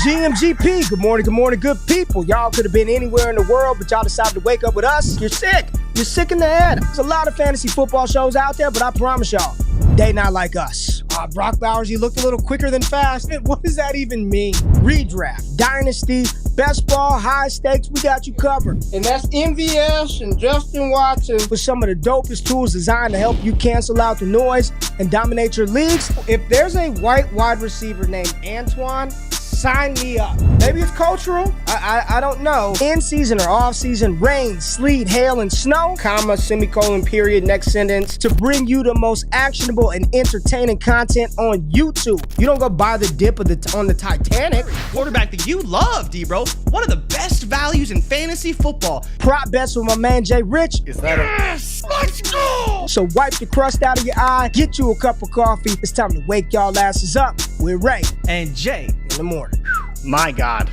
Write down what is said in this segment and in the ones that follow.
GMGP, good morning, good people. Y'all could have been anywhere in the world, but y'all decided to wake up with us. You're sick. You're sick in the head. There's a lot of fantasy football shows out there, but I promise y'all, they not like us. Brock Bowers, you looked a little quicker than fast. What does that even mean? Redraft, dynasty, best ball, high stakes, we got you covered. And that's MVS and Justin Watson with some of the dopest tools designed to help you cancel out the noise and dominate your leagues. If there's a white wide receiver named Antoine, sign me up. Maybe it's cultural. I don't know. In season or off season, rain, sleet, hail, and snow, comma, semicolon, period, next sentence, to bring you the most actionable and entertaining content on YouTube. You don't go buy the dip on the Titanic. Quarterback that you love, D-Bro. One of the best values in fantasy football. Prop bets with my man JRich. Is that yes! Let's go! So wipe the crust out of your eye, get you a cup of coffee. It's time to wake y'all asses up with Ray and Jay in the morning. My God.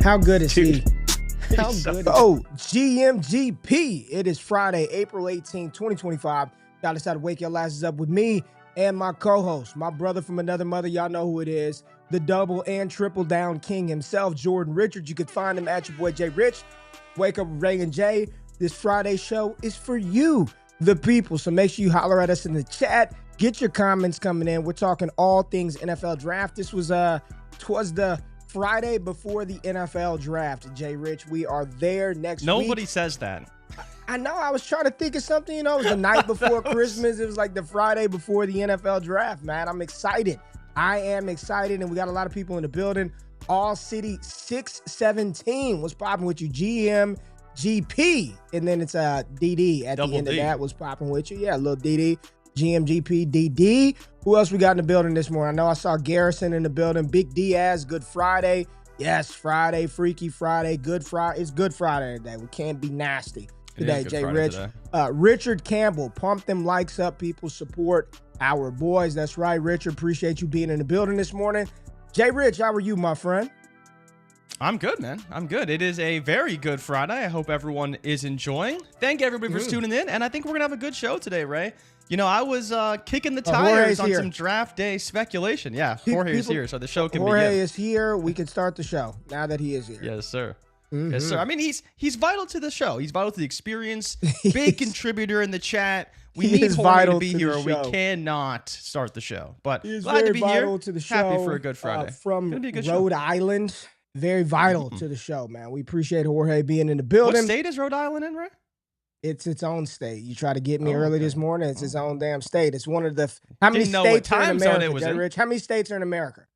How good is Dude. he? How good? Oh, GMGP. It is Friday, April 18, 2025. Y'all decided to wake your asses up with me and my co-host, my brother from another mother. Y'all know who it is. The double and triple down king himself, Jordan Richard. You can find him at your boy JRich. Wake up with Ray and Jay. This Friday show is for you, the people. So make sure you holler at us in the chat. Get your comments coming in. We're talking all things NFL draft. This was twas the Friday before the NFL draft, JRich. We are there next week. Nobody says that. I know. I was trying to think of something. You know, it was the night before Christmas. It was like the Friday before the NFL draft, man. I'm excited. I am excited, and we got a lot of people in the building. All City 617 was popping with you. GMGP, and then it's DD at Double the end D. of that was popping with you. Yeah, little DD. GMGP, DD. Who else we got in the building this morning? I know I saw Garrison in the building. Big Diaz, Good Friday. Yes, Friday, Freaky Friday, Good Friday. It's Good Friday today. We can't be nasty today, JRich. Richard Campbell, pump them likes up. People support our boys. That's right, Richard. Appreciate you being in the building this morning. JRich, how are you, my friend? I'm good, man. I'm good. It is a very good Friday. I hope everyone is enjoying. Thank everybody for tuning in, and I think we're going to have a good show today, Ray. You know, I was kicking the tires on some draft day speculation. Yeah, Jorge is here, so the show can begin. Jorge is here. We can start the show now that he is here. Yes, sir. Yes, sir. I mean, he's vital to the show. He's vital to the experience. Big contributor in the chat. We need Jorge to be here, or we cannot start the show. But glad to be here. To the show, happy for a good Friday. From Rhode Island. Very vital to the show, man. We appreciate Jorge being in the building. What state is Rhode Island in, Ray? It's its own state. You try to get me early this morning. It's its own damn state. It's one of the how many states are in America, Rich? How many states are in America?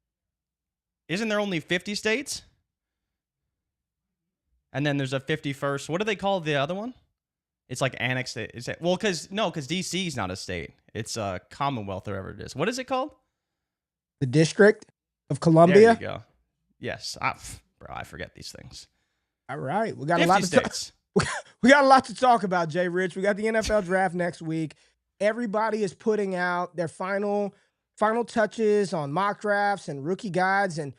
Isn't there only 50 states? And then there's a 51st. What do they call the other one? It's like annexed. Is it? Well, because DC is not a state. It's a Commonwealth or whatever it is. What is it called? The District of Columbia. There you go. Yes, I forget these things. All right, we got a lot of states. We got a lot to talk about, JRich. We got the NFL draft next week. Everybody is putting out their final touches on mock drafts and rookie guides. And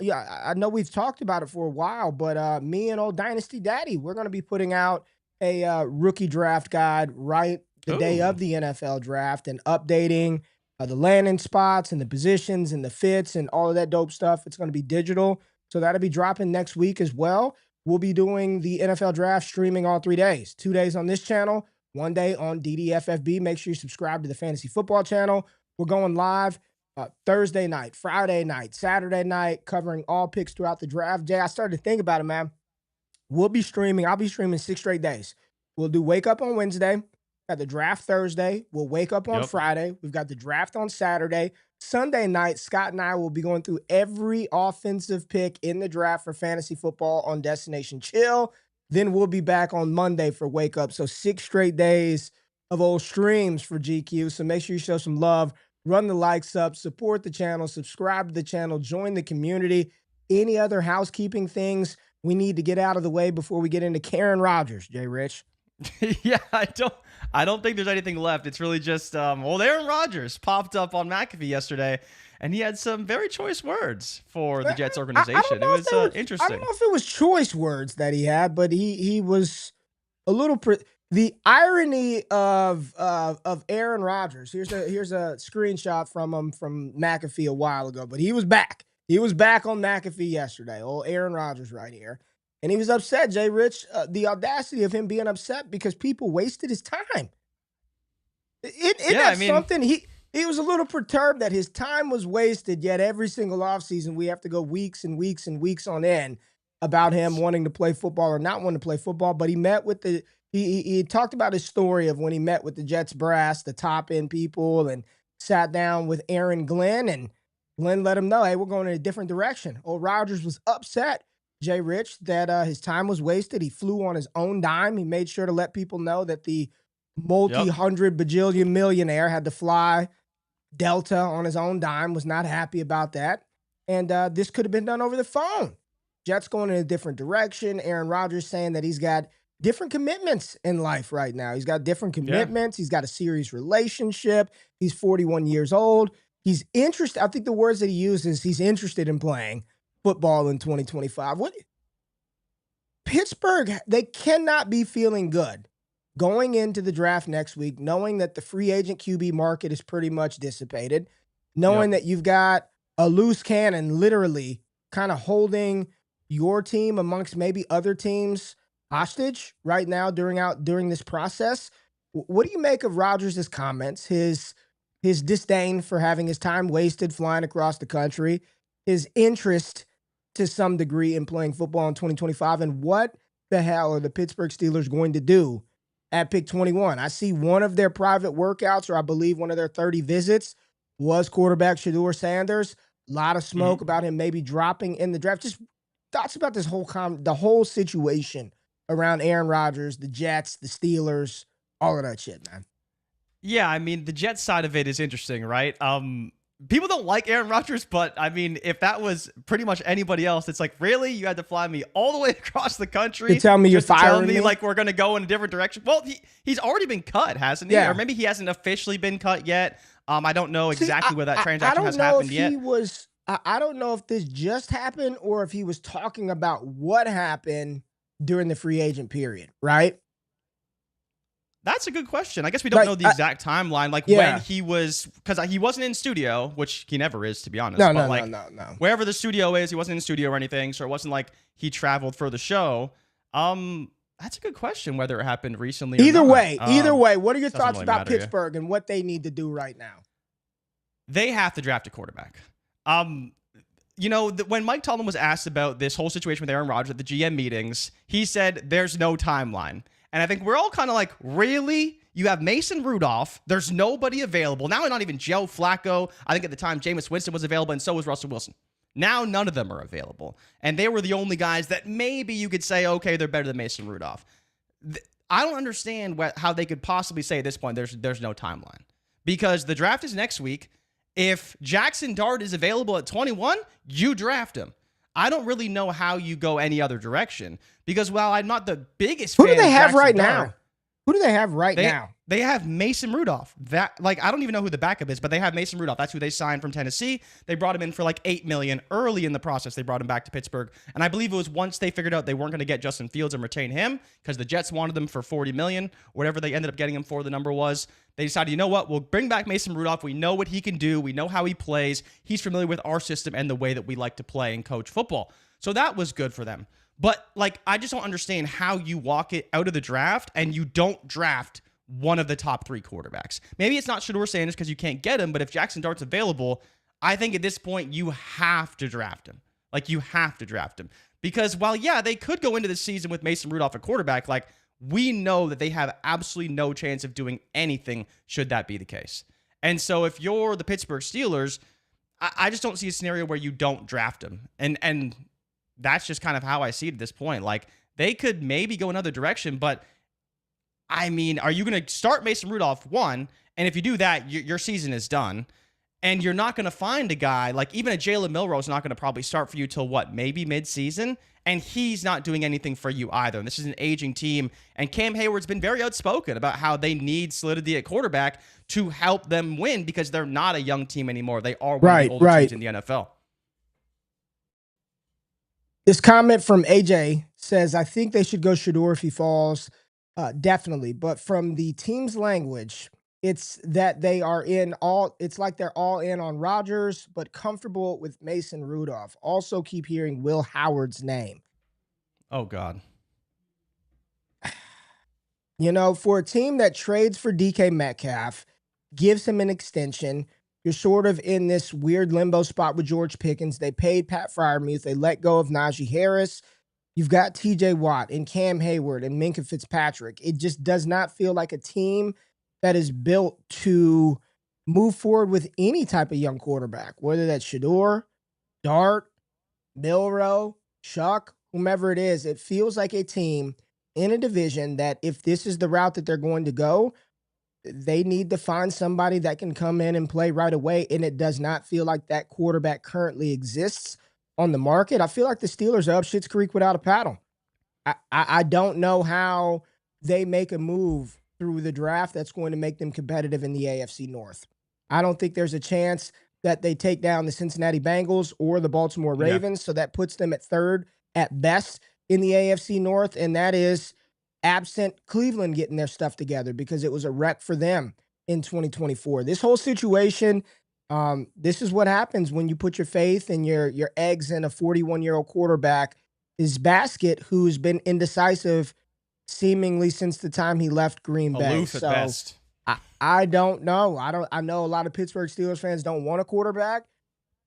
yeah, I know we've talked about it for a while, but me and old Dynasty Daddy, we're going to be putting out a rookie draft guide right the day of the NFL draft and updating the landing spots and the positions and the fits and all of that dope stuff. It's going to be digital. So that'll be dropping next week as well. We'll be doing the NFL draft streaming all 3 days. 2 days on this channel, 1 day on DDFFB. Make sure you subscribe to the Fantasy Football channel. We're going live Thursday night, Friday night, Saturday night, covering all picks throughout the draft. Jay, I started to think about it, man. We'll be streaming. I'll be streaming 6 straight days. We'll do Wake Up on Wednesday. Got the draft Thursday. We'll wake up on Friday. We've got the draft on Saturday. Sunday night, Scott and I will be going through every offensive pick in the draft for fantasy football on Destination Chill. Then we'll be back on Monday for Wake Up. So 6 straight days of old streams for GQ. So make sure you show some love, run the likes up, support the channel, subscribe to the channel, join the community. Any other housekeeping things we need to get out of the way before we get into Aaron Rodgers, JRich? Yeah, I don't think there's anything left. It's really just, Aaron Rodgers popped up on McAfee yesterday, and he had some very choice words for the Jets organization. It was interesting. I don't know if it was choice words that he had, but he was a little. The irony of Aaron Rodgers. Here's a screenshot from him from McAfee a while ago, but he was back. He was back on McAfee yesterday, old Aaron Rodgers right here. And he was upset, JRich, the audacity of him being upset because people wasted his time. Something? He was a little perturbed that his time was wasted, yet every single offseason we have to go weeks and weeks and weeks on end about him wanting to play football or not wanting to play football. But he met with he talked about his story of when he met with the Jets brass, the top end people, and sat down with Aaron Glenn, and Glenn let him know, hey, we're going in a different direction. Old Rodgers was upset, JRich, that his time was wasted. He flew on his own dime. He made sure to let people know that the multi-hundred bajillion millionaire had to fly Delta on his own dime, was not happy about that. And this could have been done over the phone. Jets going in a different direction. Aaron Rodgers saying that he's got different commitments in life right now. He's got different commitments. Yeah. He's got a serious relationship. He's 41 years old. He's interested. I think the words that he uses, he's interested in playing football in 2025. Pittsburgh, they cannot be feeling good going into the draft next week, knowing that the free agent QB market is pretty much dissipated, knowing that you've got a loose cannon literally kind of holding your team amongst maybe other teams hostage right now during this process. What do you make of Rodgers' comments, his disdain for having his time wasted flying across the country, his interest to some degree in playing football in 2025, and what the hell are the Pittsburgh Steelers going to do at pick 21? I see one of their private workouts, or I believe one of their 30 visits, was quarterback Shedeur Sanders. A lot of smoke about him maybe dropping in the draft. Just thoughts about this the whole situation around Aaron Rodgers, the Jets, the Steelers, all of that shit, man. Yeah, I mean, the Jets side of it is interesting, right? People don't like Aaron Rodgers, but I mean, if that was pretty much anybody else, it's like, really? You had to fly me all the way across the country to tell me you're firing me? Like we're going to go in a different direction? Well, he's already been cut, hasn't he? Yeah. Or maybe he hasn't officially been cut yet. I don't know exactly where that transaction has happened yet. I don't know if this just happened or if he was talking about what happened during the free agent period, right? That's a good question. I guess we don't know the exact timeline, when he was, because he wasn't in studio, which he never is, to be honest. No. Wherever the studio is, he wasn't in studio or anything, so it wasn't like he traveled for the show. That's a good question, whether it happened recently or not. Either way, what are your thoughts about Pittsburgh and what they need to do right now? They have to draft a quarterback. When Mike Tomlin was asked about this whole situation with Aaron Rodgers at the GM meetings, he said there's no timeline. And I think we're all kind of like, really? You have Mason Rudolph. There's nobody available. Now not even Joe Flacco. I think at the time, Jameis Winston was available, and so was Russell Wilson. Now none of them are available. And they were the only guys that maybe you could say, okay, they're better than Mason Rudolph. I don't understand how they could possibly say at this point there's no timeline. Because the draft is next week. If Jackson Dart is available at 21, you draft him. I don't really know how you go any other direction because while I'm not the biggest fan of Jackson Dart, who do they have right now? They have Mason Rudolph. I don't even know who the backup is, but they have Mason Rudolph. That's who they signed from Tennessee. They brought him in for like $8 million early in the process. They brought him back to Pittsburgh. And I believe it was once they figured out they weren't going to get Justin Fields and retain him because the Jets wanted them for $40 million, whatever they ended up getting him for, the number was. They decided, you know what? We'll bring back Mason Rudolph. We know what he can do. We know how he plays. He's familiar with our system and the way that we like to play and coach football. So that was good for them. But I just don't understand how you walk it out of the draft and you don't draft one of the top 3 quarterbacks. Maybe it's not Shedeur Sanders because you can't get him, but if Jackson Dart's available, I think at this point you have to draft him. You have to draft him. Because while, they could go into the season with Mason Rudolph at quarterback, we know that they have absolutely no chance of doing anything should that be the case. And so if you're the Pittsburgh Steelers, I just don't see a scenario where you don't draft him. And that's just kind of how I see it at this point. They could maybe go another direction, but I mean, are you going to start Mason Rudolph, one? And if you do that, your season is done. And you're not going to find a guy, even a Jalen Milroe is not going to probably start for you till maybe mid-season. And he's not doing anything for you either. And this is an aging team. And Cam Hayward's been very outspoken about how they need solidity at quarterback to help them win because they're not a young team anymore. They are one of the older teams in the NFL. This comment from AJ says, I think they should go Shedeur if he falls. Definitely. But from the team's language, It's that it's like they're all in on Rodgers, but comfortable with Mason Rudolph. Also keep hearing Will Howard's name. Oh, God. You know, for a team that trades for DK Metcalf, gives him an extension, you're sort of in this weird limbo spot with George Pickens. They paid Pat Freiermuth. They let go of Najee Harris. You've got TJ Watt and Cam Hayward and Minkah Fitzpatrick. It just does not feel like a team that is built to move forward with any type of young quarterback, whether that's Shedeur, Dart, Milrow, Chuck, whomever it is. It feels like a team in a division that if this is the route that they're going to go, they need to find somebody that can come in and play right away. And it does not feel like that quarterback currently exists on the market. I feel like the Steelers are up Schitt's Creek without a paddle. I don't know how they make a move through the draft that's going to make them competitive in the AFC North. I don't think there's a chance that they take down the Cincinnati Bengals or the Baltimore Ravens. So that puts them at third at best in the AFC North. And that is absent Cleveland getting their stuff together because it was a wreck for them in 2024. This whole situation, this is what happens when you put your faith and your eggs in a 41-year-old quarterback, his basket, who's been indecisive seemingly since the time he left Green Bay. Aloof at best. I don't know. I know a lot of Pittsburgh Steelers fans don't want a quarterback.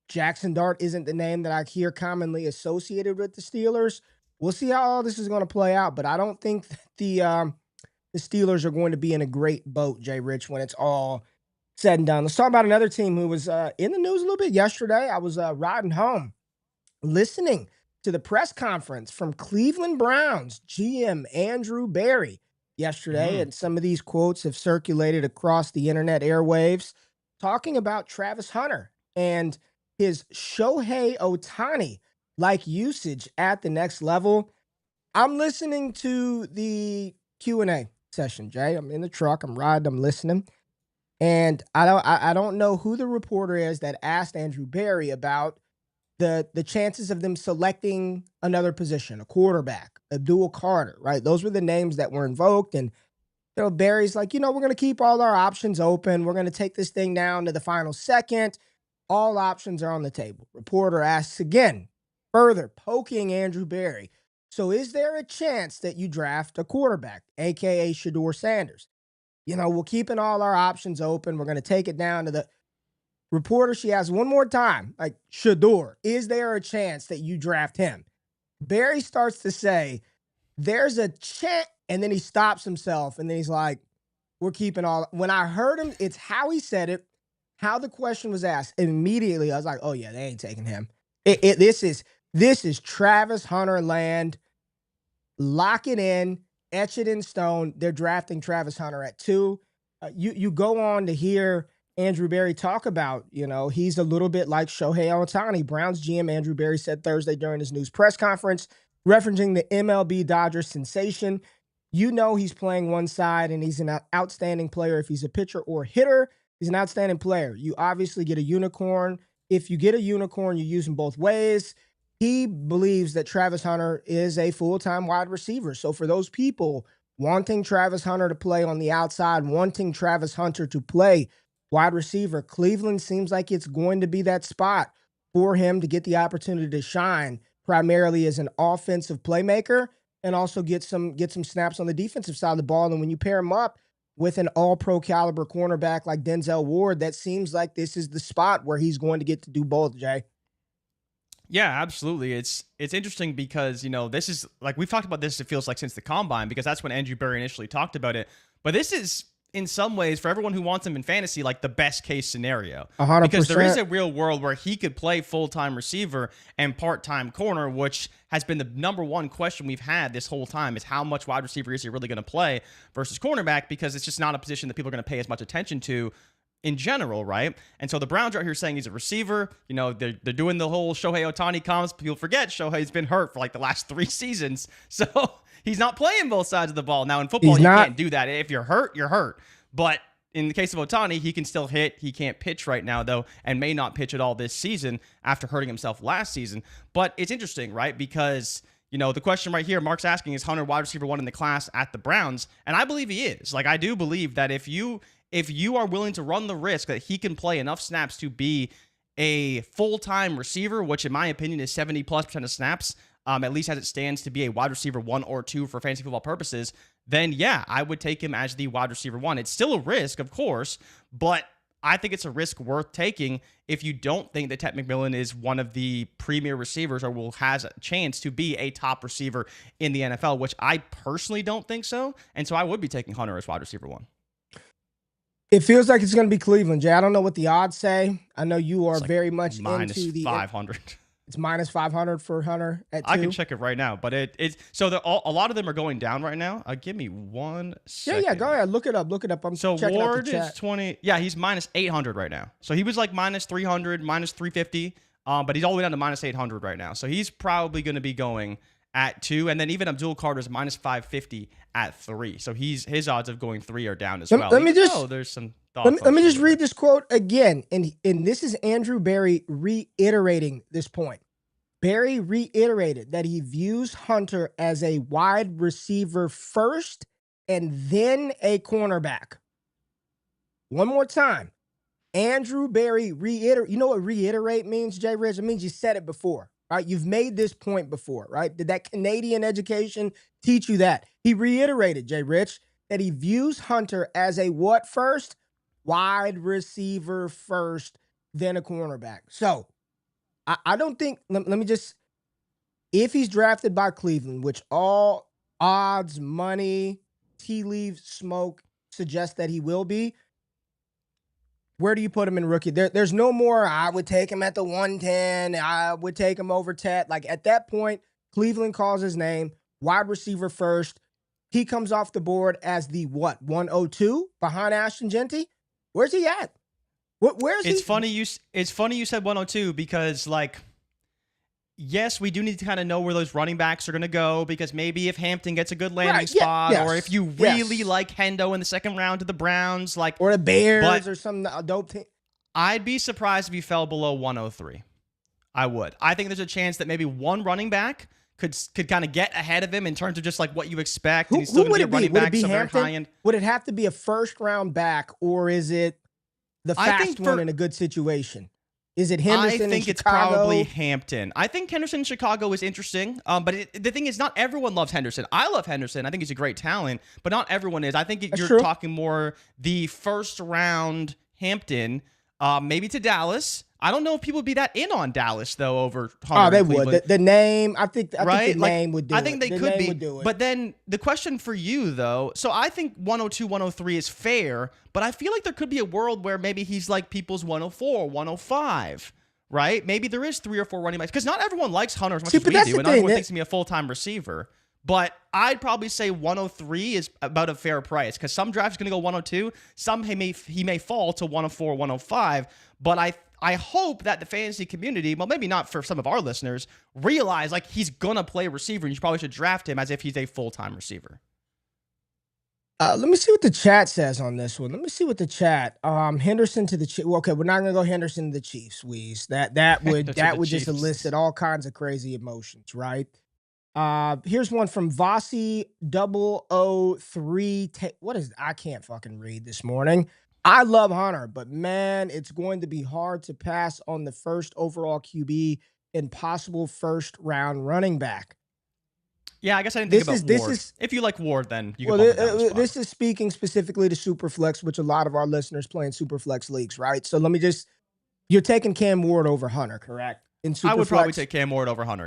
Jackson Dart isn't the name that I hear commonly associated with the Steelers. We'll see how all this is going to play out, but I don't think that the Steelers are going to be in a great boat, JRich, when it's all said and done. Let's talk about another team who was in the news a little bit yesterday. I was riding home, listening to the press conference from Cleveland Browns GM Andrew Berry yesterday, and some of these quotes have circulated across the internet airwaves, talking about Travis Hunter and his Shohei Ohtani-like usage at the next level. I'm listening to the Q&A session, Jay. I'm in the truck. I'm riding. I'm listening. And I don't know who the reporter is that asked Andrew Berry about the chances of them selecting another position, a quarterback, Abdul Carter, right? Those were the names that were invoked. And Berry's like, we're going to keep all our options open. We're going to take this thing down to the final second. All options are on the table. Reporter asks again, further poking Andrew Berry. So is there a chance that you draft a quarterback, a.k.a. Shedeur Sanders? We're keeping all our options open. We're going to take it down to the reporter. She asks one more time, like, Shedeur, is there a chance that you draft him? Berry starts to say, there's a chance. And then he stops himself. And then he's like, we're keeping all. When I heard him, it's how he said it, how the question was asked. Immediately, I was like, oh, yeah, they ain't taking him. This is Travis Hunter land. Lock it in. Etch it in stone. They're drafting Travis Hunter at 2. You go on to hear Andrew Berry talk about, he's a little bit like Shohei Ohtani. Browns GM Andrew Berry said Thursday during his news press conference, referencing the MLB Dodgers sensation. He's playing one side and he's an outstanding player. If he's a pitcher or hitter, he's an outstanding player. You obviously get a unicorn. If you get a unicorn, you use them both ways. He believes that Travis Hunter is a full-time wide receiver. So for those people wanting Travis Hunter to play on the outside, wanting Travis Hunter to play wide receiver, Cleveland seems like it's going to be that spot for him to get the opportunity to shine primarily as an offensive playmaker and also get some snaps on the defensive side of the ball. And when you pair him up with an all-pro caliber cornerback like Denzel Ward, that seems like this is the spot where he's going to get to do both, Jay. Yeah, absolutely. It's interesting because, this is like we've talked about this, it feels like since the combine, because that's when Andrew Berry initially talked about it. But this is in some ways for everyone who wants him in fantasy, like the best case scenario, 100%. Because there is a real world where he could play full-time receiver and part-time corner, which has been the number one question we've had this whole time is how much wide receiver is he really going to play versus cornerback, because it's just not a position that people are going to pay as much attention to in general, right? And so the Browns are out here saying he's a receiver. They're doing the whole Shohei Ohtani comments. People forget Shohei's been hurt for like the last 3 seasons. So he's not playing both sides of the ball. Now in football, you can't do that. If you're hurt, you're hurt. But in the case of Ohtani, he can still hit. He can't pitch right now, though, and may not pitch at all this season after hurting himself last season. But it's interesting, right? Because the question right here, Mark's asking, is Hunter wide receiver 1 in the class at the Browns? And I believe he is. Like, I do believe that if you if you are willing to run the risk that he can play enough snaps to be a full-time receiver, which in my opinion is 70+% of snaps, at least as it stands to be a wide receiver 1 or 2 for fantasy football purposes, then yeah, I would take him as the wide receiver 1. It's still a risk, of course, but I think it's a risk worth taking if you don't think that Ted McMillan is one of the premier receivers or has a chance to be a top receiver in the NFL, which I personally don't think so. And so I would be taking Hunter as wide receiver 1. It feels like it's going to be Cleveland, Jay. I don't know what the odds say. I know you are very much into the 500. It's minus 500 for Hunter at 2. I can check it right now, but it's so a lot of them are going down right now. Give me 1 second. Yeah, go ahead. Look it up. I'm so checking Ward out the chat. is 20. Yeah, he's minus 800 right now. So he was like minus 300, minus 350, but he's all the way down to minus 800 right now. So he's probably going to be going at 2, and then even Abdul Carter's minus 550 at 3. So his odds of going 3 are down as well. Let me just there's some thoughts. Let me just read this quote again, and this is Andrew Berry reiterating this point. Berry reiterated that he views Hunter as a wide receiver first and then a cornerback. One more time. Andrew Berry reiterate. You know what reiterate means, JRich? It means you said it before, right? You've made this point before, right? Did that Canadian education teach you that? He reiterated, JRich, that he views Hunter as a what first? Wide receiver first, then a cornerback. So, I don't think, let me just, if he's drafted by Cleveland, which all odds, money, tea leaves, smoke suggest that he will be, where do you put him in rookie? There's no more, I would take him at the 110, I would take him over Ted. Like at that point, Cleveland calls his name, wide receiver first. He comes off the board as the what, 102 behind Ashton Genty? Where's he at? Where's he? It's funny you said 102 because, like, yes, we do need to kind of know where those running backs are going to go because maybe if Hampton gets a good landing spot or if you really like Hendo in the second round to the Browns, like or the Bears or some dope team. I'd be surprised if he fell below 103. I would. I think there's a chance that maybe one running back could kind of get ahead of him in terms of just like what you expect. And he's still going to be a running back, so very high end. Would it have to be a first round back or is it the fast one in a good situation? Is it Henderson? I think it's probably Hampton. I think Henderson in Chicago is interesting. But the thing is, not everyone loves Henderson. I love Henderson. I think he's a great talent, but not everyone is. I think you're talking more the first round Hampton, maybe to Dallas. I don't know if people would be that in on Dallas though over Hunter. Oh, they would. The name, I think the name would do it. I think they could be. But then the question for you though, so I think 102, 103 is fair, but I feel like there could be a world where maybe he's like people's 104, 105, right? Maybe there is 3 or 4 running backs because not everyone likes Hunter as much as we do, and not everyone thinks he's a full-time receiver. But I'd probably say 103 is about a fair price because some drafts are going to go 102, some he may fall to 104, 105, but I hope that the fantasy community, well, maybe not for some of our listeners, realize like he's going to play receiver and you probably should draft him as if he's a full-time receiver. Let me see what the chat says on this one. Let me see what the chat. Henderson to the Chiefs. Okay, we're not going to go Henderson to the Chiefs, Weez. That would just elicit all kinds of crazy emotions, right? Here's one from Vasi 003. What is I can't fucking read this morning. I love Hunter, but man, it's going to be hard to pass on the first overall QB and possible first round running back. Yeah, I guess I didn't think about Ward. If you like Ward, then you can this is speaking specifically to Superflex, which a lot of our listeners play in Superflex leagues, right? So let me you're taking Cam Ward over Hunter, correct? In Superflex? I would probably take Cam Ward over Hunter,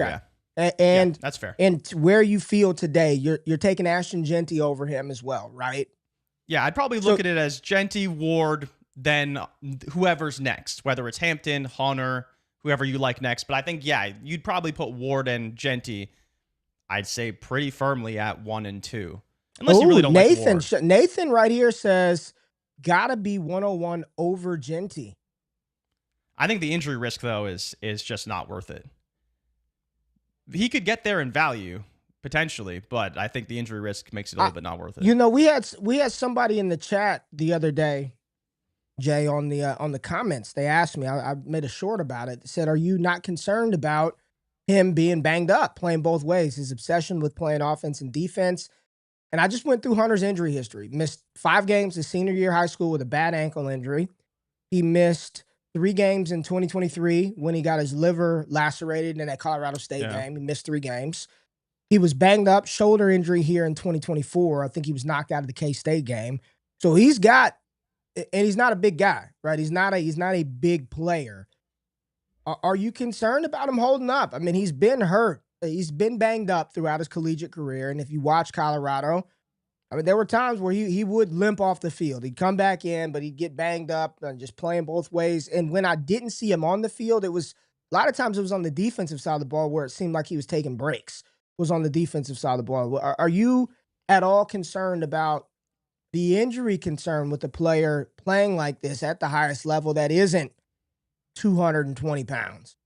yeah. And that's fair. And where you feel today, you're taking Ashton Genty over him as well, right? Yeah, I'd probably look at it as Genty, Ward, then whoever's next, whether it's Hampton, Hunter, whoever you like next. But I think, you'd probably put Ward and Genty, I'd say, pretty firmly at 1 and 2. Unless you really don't like Ward. Nathan right here says, gotta be 101 over Genty. I think the injury risk, though, is just not worth it. He could get there in value, potentially, but I think the injury risk makes it a little bit not worth it. You know, we had somebody in the chat the other day, Jay, on the comments. They asked me, I made a short about it. They said, are you not concerned about him being banged up, playing both ways, his obsession with playing offense and defense? And I just went through Hunter's injury history. Missed 5 games his senior year of high school with a bad ankle injury. He missed 3 games in 2023 when he got his liver lacerated in that Colorado State game. He missed 3 games. He was banged up, shoulder injury here in 2024. I think he was knocked out of the K-State game. So he's got, and he's not a big guy, right? He's not a big player. Are you concerned about him holding up? I mean, he's been hurt. He's been banged up throughout his collegiate career. And if you watch Colorado, I mean, there were times where he would limp off the field. He'd come back in, but he'd get banged up and just playing both ways. And when I didn't see him on the field, it was a lot of times it was on the defensive side of the ball where it seemed like he was taking breaks, was on the defensive side of the ball. Are you at all concerned about the injury concern with the player playing like this at the highest level that isn't 220 pounds?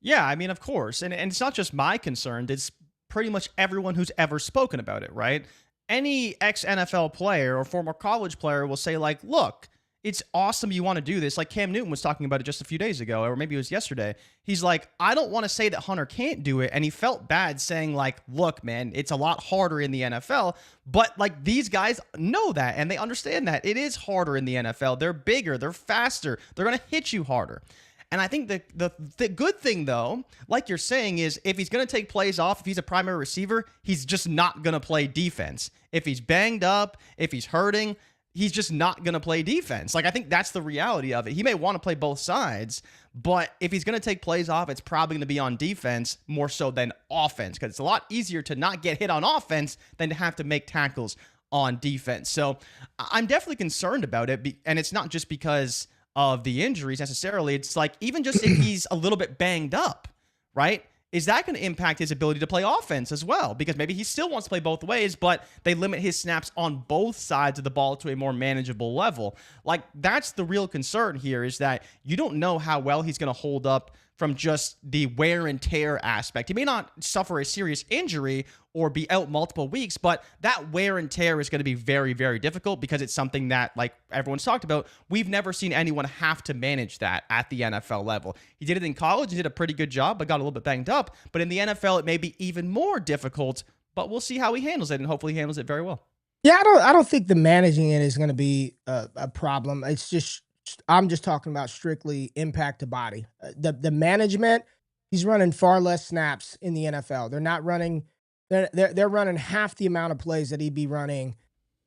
Yeah, I mean, of course. And it's not just my concern. It's pretty much everyone who's ever spoken about it, right? Any ex-NFL player or former college player will say, like, look, it's awesome you want to do this. Like Cam Newton was talking about it just a few days ago, or maybe it was yesterday. He's like, I don't want to say that Hunter can't do it. And he felt bad saying, like, look, man, it's a lot harder in the NFL. But, like, these guys know that, and they understand that. It is harder in the NFL. They're bigger. They're faster. They're going to hit you harder. And I think the good thing, though, like you're saying, is if he's going to take plays off, if he's a primary receiver, he's just not going to play defense. If he's banged up, if he's hurting, he's just not going to play defense. Like, I think that's the reality of it. He may want to play both sides, but if he's going to take plays off, it's probably going to be on defense more so than offense, because it's a lot easier to not get hit on offense than to have to make tackles on defense. So I'm definitely concerned about it, and it's not just because of the injuries necessarily. It's like, even just if he's a little bit banged up, right? Is that going to impact his ability to play offense as well? Because maybe he still wants to play both ways, but they limit his snaps on both sides of the ball to a more manageable level. Like, that's the real concern here, is that you don't know how well he's going to hold up from just the wear and tear aspect. He may not suffer a serious injury or be out multiple weeks, but that wear and tear is going to be very, very difficult, because it's something that, like everyone's talked about, we've never seen anyone have to manage that at the NFL level. He did it in college. He did a pretty good job, but got a little bit banged up. But in the NFL, it may be even more difficult, but we'll see how he handles it, and hopefully he handles it very well. Yeah, I don't think the managing it is going to be a problem. It's just, I'm just talking about strictly impact to body. The management, he's running far less snaps in the NFL. They're not running, they're running half the amount of plays that he'd be running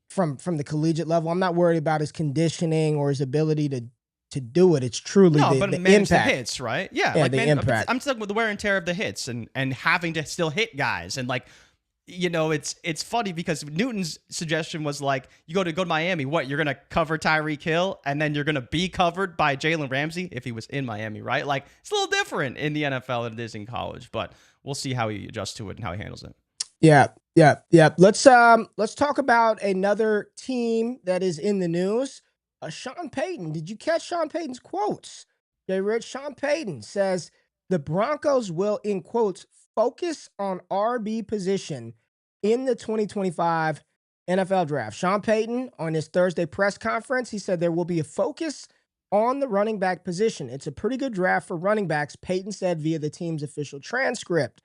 from the collegiate level. I'm not worried about his conditioning or his ability to do it. It's truly the impact. The hits, right? Yeah, like the impact. I'm talking with the wear and tear of the hits and having to still hit guys, and like, you know, it's funny because Newton's suggestion was like, you go to Miami, what, you're going to cover Tyreek Hill and then you're going to be covered by Jalen Ramsey if he was in Miami, right? Like, it's a little different in the NFL than it is in college, but we'll see how he adjusts to it and how he handles it. Yeah. Let's talk about another team that is in the news. Sean Payton. Did you catch Sean Payton's quotes? JRich, Sean Payton says the Broncos will, in quotes, focus on RB position in the 2025 NFL draft. Sean Payton, on his Thursday press conference, he said there will be a focus on the running back position. It's a pretty good draft for running backs, Payton said via the team's official transcript.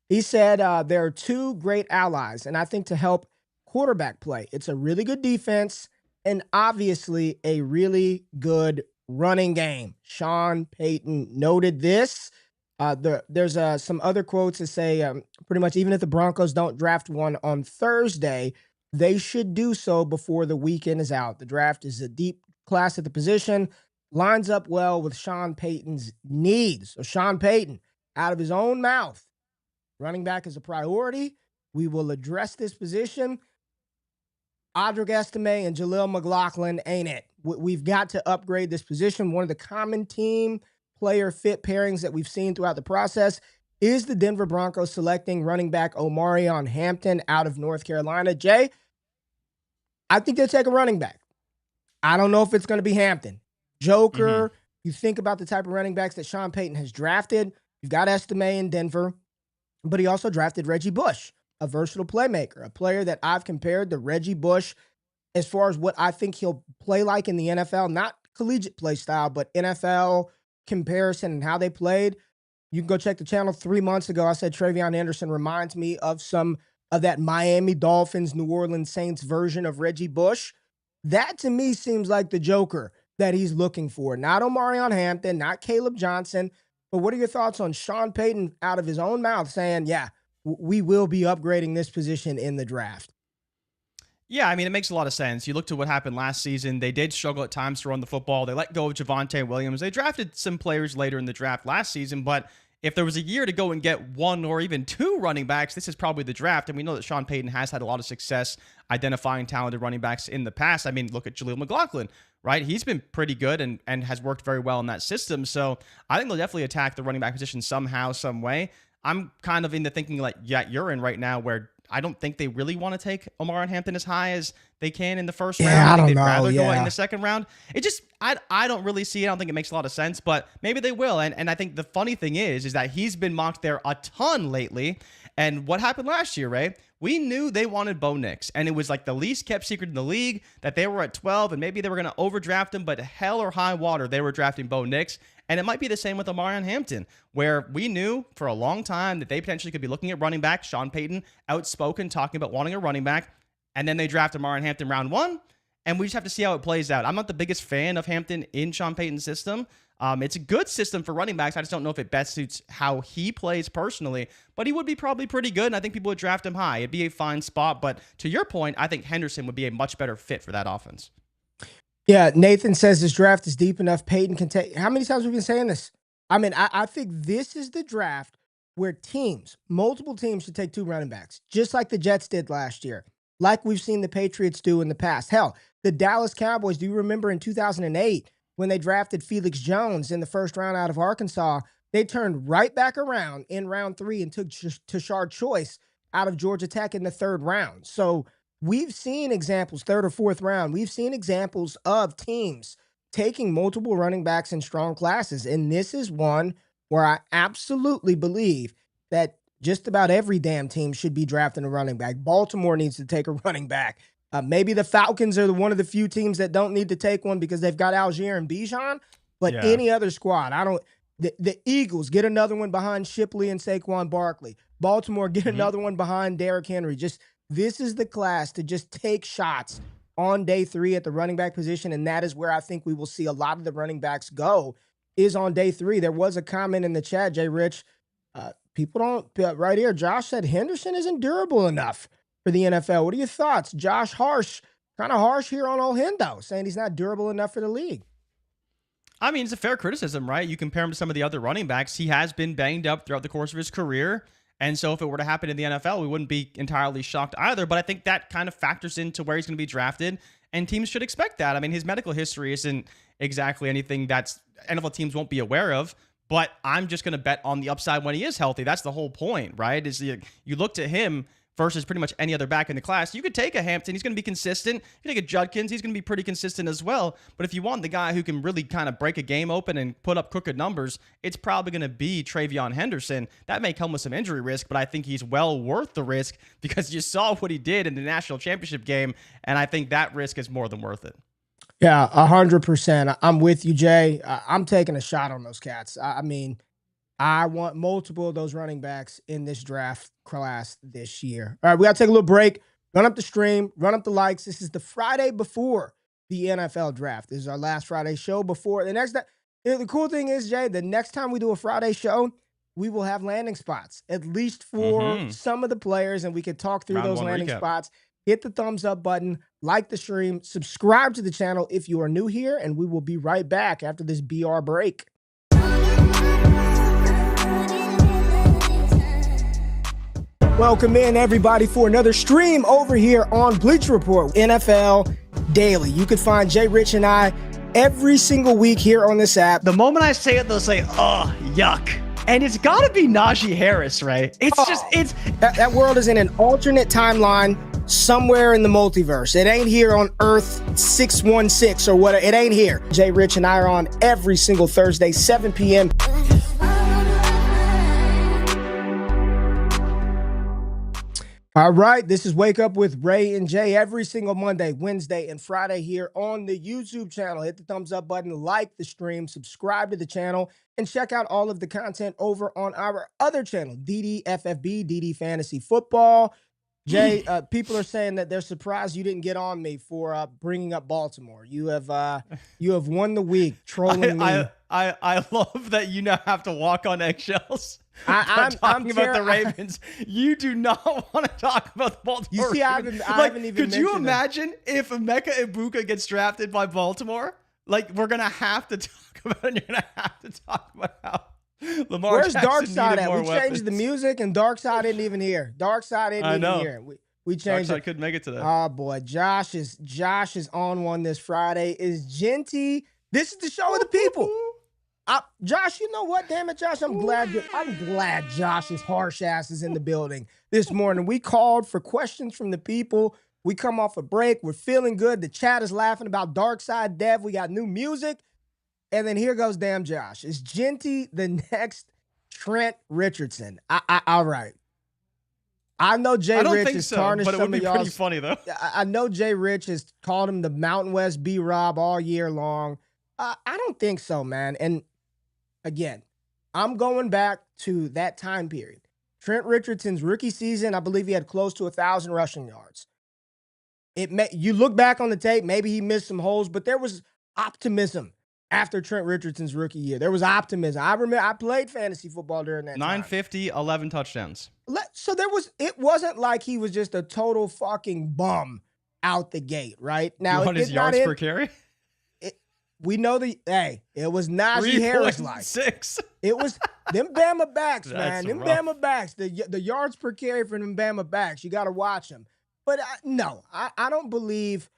He said there are 2 great allies, and I think to help quarterback play, it's a really good defense and obviously a really good running game. Sean Payton noted this. There's some other quotes that say pretty much even if the Broncos don't draft one on Thursday, they should do so before the weekend is out. The draft is a deep class at the position, lines up well with Sean Payton's needs. So Sean Payton, out of his own mouth, running back is a priority. We will address this position. Audric Estime and Jaleel McLaughlin ain't it. We've got to upgrade this position. One of the common team player fit pairings that we've seen throughout the process is the Denver Broncos selecting running back Omarion Hampton out of North Carolina. Jay, I think they'll take a running back. I don't know if it's going to be Hampton. Joker, You think about the type of running backs that Sean Payton has drafted. You've got Estime in Denver, but he also drafted Reggie Bush, a versatile playmaker, a player that I've compared to Reggie Bush as far as what I think he'll play like in the NFL, not collegiate play style, but NFL comparison and how they played. You can go check the channel 3 months ago. I said Travion Anderson reminds me of some of that Miami Dolphins, New Orleans Saints version of Reggie Bush. That to me seems like the Joker that he's looking for. Not Omarion Hampton, not Caleb Johnson. But what are your thoughts on Sean Payton out of his own mouth saying, yeah, we will be upgrading this position in the draft? Yeah, I mean, it makes a lot of sense. You look to what happened last season. They did struggle at times to run the football. They let go of Javonte Williams. They drafted some players later in the draft last season, but if there was a year to go and get one or even two running backs, this is probably the draft. And we know that Sean Payton has had a lot of success identifying talented running backs in the past. I mean, look at Jaleel McLaughlin, right? He's been pretty good and has worked very well in that system. So I think they'll definitely attack the running back position somehow, some way. I'm kind of into thinking like, yeah, you're in right now where I don't think they really want to take Omarion Hampton as high as they can in the first round. I think they'd rather go in the second round. It just, I don't really see it. I don't think it makes a lot of sense, but maybe they will. And I think the funny thing is that he's been mocked there a ton lately. And what happened last year, Ray? We knew they wanted Bo Nix, and it was like the least kept secret in the league that they were at 12, and maybe they were going to overdraft him, but hell or high water, they were drafting Bo Nix. And it might be the same with Omarion Hampton, where we knew for a long time that they potentially could be looking at running back. Sean Payton, outspoken, talking about wanting a running back, and then they draft Omarion Hampton round one, and we just have to see how it plays out. I'm not the biggest fan of Hampton in Sean Payton's system. It's a good system for running backs. I just don't know if it best suits how he plays personally, but he would be probably pretty good, and I think people would draft him high. It'd be a fine spot, but to your point, I think Henderson would be a much better fit for that offense. Yeah, Nathan says this draft is deep enough. Payton can take. How many times have we been saying this? I mean, I think this is the draft where multiple teams should take two running backs, just like the Jets did last year, like we've seen the Patriots do in the past. Hell, the Dallas Cowboys, do you remember in 2008 when they drafted Felix Jones in the first round out of Arkansas? They turned right back around in round 3 and took Tashard Choice out of Georgia Tech in the 3rd round. So we've seen examples, 3rd or 4th round. We've seen examples of teams taking multiple running backs in strong classes. And this is one where I absolutely believe that just about every damn team should be drafting a running back. Baltimore needs to take a running back. Maybe the Falcons are one of the few teams that don't need to take one because they've got Algier and Bijan. But any other squad, the Eagles get another one behind Shipley and Saquon Barkley. Baltimore get another one behind Derrick Henry. This is the class to just take shots on day 3 at the running back position, and that is where I think we will see a lot of the running backs go, is on day 3. There was a comment in the chat, JRich. People don't, right here, Josh said Henderson isn't durable enough for the NFL. What are your thoughts? Josh kind of harsh here on old Hendo, saying he's not durable enough for the league. I mean, it's a fair criticism, right? You compare him to some of the other running backs. He has been banged up throughout the course of his career. And so if it were to happen in the NFL, we wouldn't be entirely shocked either. But I think that kind of factors into where he's going to be drafted. And teams should expect that. I mean, his medical history isn't exactly anything that's NFL teams won't be aware of. But I'm just going to bet on the upside when he is healthy. That's the whole point, right? You look to him versus pretty much any other back in the class. You could take a Hampton. He's going to be consistent. You take a Judkins. He's going to be pretty consistent as well. But if you want the guy who can really kind of break a game open and put up crooked numbers, it's probably going to be Travion Henderson. That may come with some injury risk, but I think he's well worth the risk because you saw what he did in the national championship game, and I think that risk is more than worth it. Yeah, 100%. I'm with you, Jay. I'm taking a shot on those cats. I mean, I want multiple of those running backs in this draft class this year. All right, we got to take a little break, run up the stream, run up the likes. This is the Friday before the NFL draft. This is our last Friday show before the next. The cool thing is, Jay, the next time we do a Friday show, we will have landing spots, at least for some of the players, and we can talk through those landing spots. Hit the thumbs up button, like the stream, subscribe to the channel if you are new here, and we will be right back after this BR break. Welcome in, everybody, for another stream over here on Bleacher Report NFL Daily. You can find JRich and I every single week here on this app. The moment I say it, they'll say, oh, yuck. And it's got to be Najee Harris, right? That world is in an alternate timeline somewhere in the multiverse. It ain't here on Earth 616 or whatever. It ain't here. JRich and I are on every single Thursday, 7 p.m. All right, this is Wake Up with Ray and Jay every single Monday, Wednesday, and Friday here on the YouTube channel. Hit the thumbs up button, like the stream, subscribe to the channel, and check out all of the content over on our other channel, DDFFB, DD Fantasy Football. Jay, people are saying that they're surprised you didn't get on me for bringing up Baltimore. You have won the week trolling me. I love that you now have to walk on eggshells. I'm talking about the Ravens. You do not want to talk about the Baltimore Ravens. I haven't even could you imagine if Emeka Egbuka gets drafted by Baltimore? Like, we're going to have to talk about it. You're going to have to talk about how Lamar Where's Jackson Darkside at? We weapons. changed the music, and Darkside didn't even hear. Darkside didn't even hear. We changed Darkside it. couldn't make it today. Oh boy, Josh is on one this Friday. Is Genty? This is the show of the people. Josh, you know what? Damn it, Josh, I'm glad Josh's harsh ass is in the building this morning. We called for questions from the people. We come off a break. We're feeling good. The chat is laughing about Darkside Dev. We got new music. And then here goes damn Josh. Is Genty the next Trent Richardson? All right. I know JRich has tarnished but it some would be of y'all's. pretty funny though. I know JRich has called him the Mountain West B-Rob all year long. I don't think so, man. And again, I'm going back to that time period. Trent Richardson's rookie season, I believe he had close to 1,000 rushing yards. You look back on the tape, maybe he missed some holes, but there was optimism. After Trent Richardson's rookie year, there was optimism. I remember I played fantasy football during that 950, 11 touchdowns. So it wasn't like he was just a total fucking bum out the gate, right? Now, his yards per carry? We know it was Najee Harris like. 6. It was them Bama backs, man. Them rough. Bama backs. The yards per carry for them Bama backs. You got to watch them. But I don't believe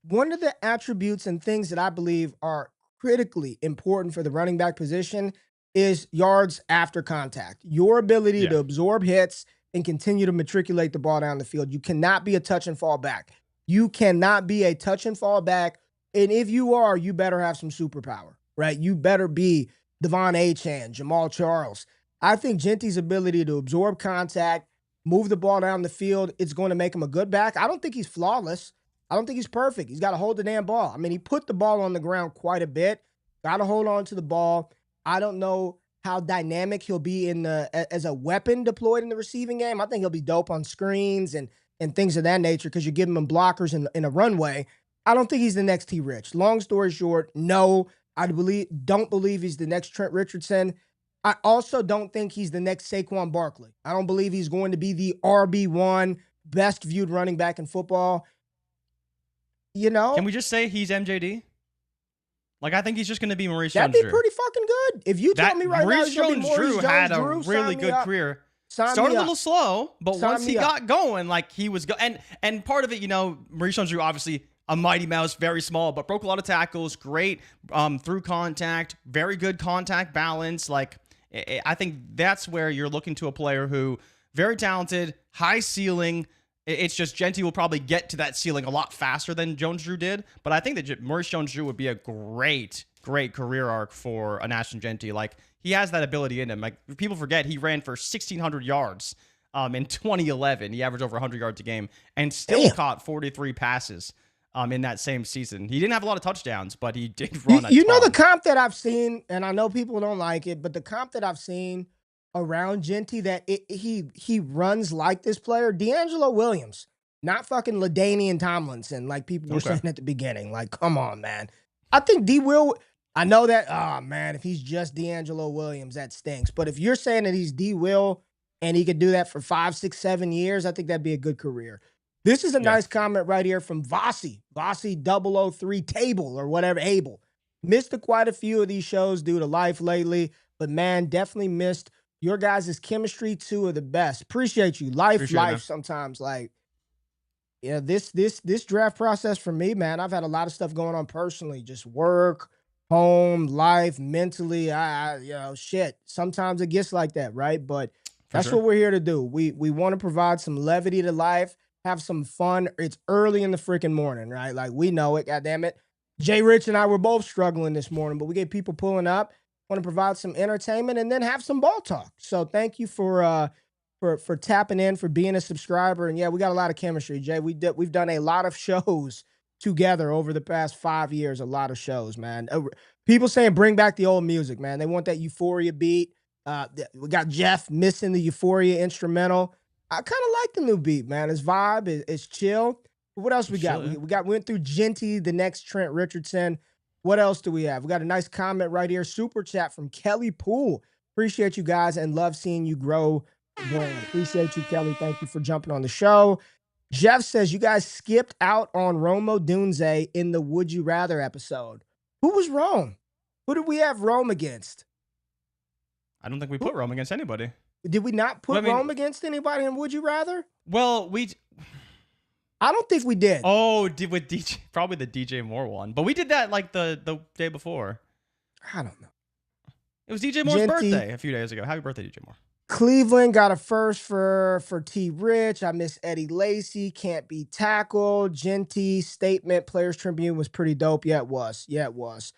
one of the attributes and things that I believe are critically important for the running back position is yards after contact. Your ability to absorb hits and continue to matriculate the ball down the field. You cannot be a touch and fall back. You cannot be a touch and fall back. And if you are, you better have some superpower, right? You better be Devon Achane, Jamal Charles. I think Genty's ability to absorb contact, move the ball down the field, it's going to make him a good back. I don't think he's flawless. I don't think he's perfect. He's got to hold the damn ball. I mean, he put the ball on the ground quite a bit. Got to hold on to the ball. I don't know how dynamic he'll be as a weapon deployed in the receiving game. I think he'll be dope on screens and things of that nature because you're giving him blockers in a runway. I don't think he's the next T. Rich. Long story short, no. I don't believe he's the next Trent Richardson. I also don't think he's the next Saquon Barkley. I don't believe he's going to be the RB1 best viewed running back in football. You know? Can we just say he's MJD? Like, I think he's just going to be Maurice That'd Jones-Drew. be pretty fucking good. If you told me right now he's going to be Maurice Jones-Drew, had a really good career. Started a little slow, but once he got going, like, he was and part of it, Maurice Jones-Drew, obviously a mighty mouse, very small, but broke a lot of tackles, great through contact, very good contact balance. Like, I think that's where you're looking to a player who very talented, high ceiling. It's just Genty will probably get to that ceiling a lot faster than Jones-Drew did. But I think that Maurice Jones-Drew would be a great career arc for a Ashton Genty. Like, he has that ability in him. Like, people forget he ran for 1,600 yards in 2011. He averaged over 100 yards a game and still caught 43 passes in that same season. He didn't have a lot of touchdowns, but he did run a ton. know the comp that I've seen, and I know people don't like it, but the comp that I've seen around Genty that he runs like this player, D'Angelo Williams, not fucking LaDainian Tomlinson like people were saying at the beginning. Like, come on, man. I think D. Will, I know that, man, if he's just D'Angelo Williams, that stinks. But if you're saying that he's D. Will and he could do that for 5, 6, 7 years, I think that'd be a good career. This is a nice comment right here from Vossi 003 Table or whatever, Abel. Missed quite a few of these shows due to life lately, but man, definitely missed your guys' chemistry, 2 of the best. Appreciate you. Life sometimes. Like, this draft process for me, man, I've had a lot of stuff going on personally, just work, home, life, mentally. Shit. Sometimes it gets like that, right? But that's what we're here to do. We want to provide some levity to life, have some fun. It's early in the freaking morning, right? Like, we know it, goddammit. JRich and I were both struggling this morning, but we get people pulling up. Want to provide some entertainment and then have some ball talk. So thank you for tapping in, for being a subscriber. And yeah, we got a lot of chemistry, Jay. We've done a lot of shows together over the past 5 years. A lot of shows, man. People saying bring back the old music, man. They want that Euphoria beat. We got Jeff missing the Euphoria instrumental. I kind of like the new beat, man. His vibe is chill. What else we got? Chill, yeah. We went through Genty, the next Trent Richardson. What else do we have? We got a nice comment right here. Super chat from Kelly Poole. Appreciate you guys and love seeing you grow. Appreciate you, Kelly. Thank you for jumping on the show. Jeff says you guys skipped out on Rome Odunze in the Would You Rather episode. Who was Rome? Who did we have Rome against? I don't think we put Rome against anybody. Did we not put Rome against anybody in Would You Rather? Well, I don't think we did. Oh, with DJ, probably the DJ Moore one. But we did that like the day before. I don't know. It was DJ Moore's birthday a few days ago. Happy birthday, DJ Moore. Cleveland got a first for T. Rich. I miss Eddie Lacy. Can't be tackled. Genty statement. Players Tribune was pretty dope. Yeah, it was.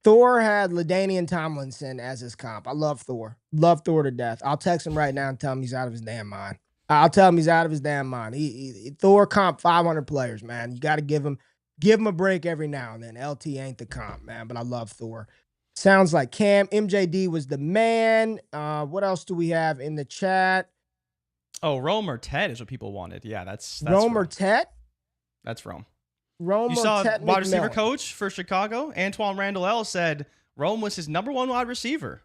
Thor had LaDainian Tomlinson as his comp. I love Thor. Love Thor to death. I'll text him right now and tell him he's out of his damn mind. Thor comp 500 players, man. You got to give him a break every now and then. LT ain't the comp, man, but I love Thor. Sounds like Cam. MJD was the man. What else do we have in the chat? Oh, Rome or Ted is what people wanted. Yeah, that's Rome or Ted? That's Rome. Rome you or saw Ted wide McMillan. receiver coach for Chicago, Antoine Randall L. said Rome was his number one wide receiver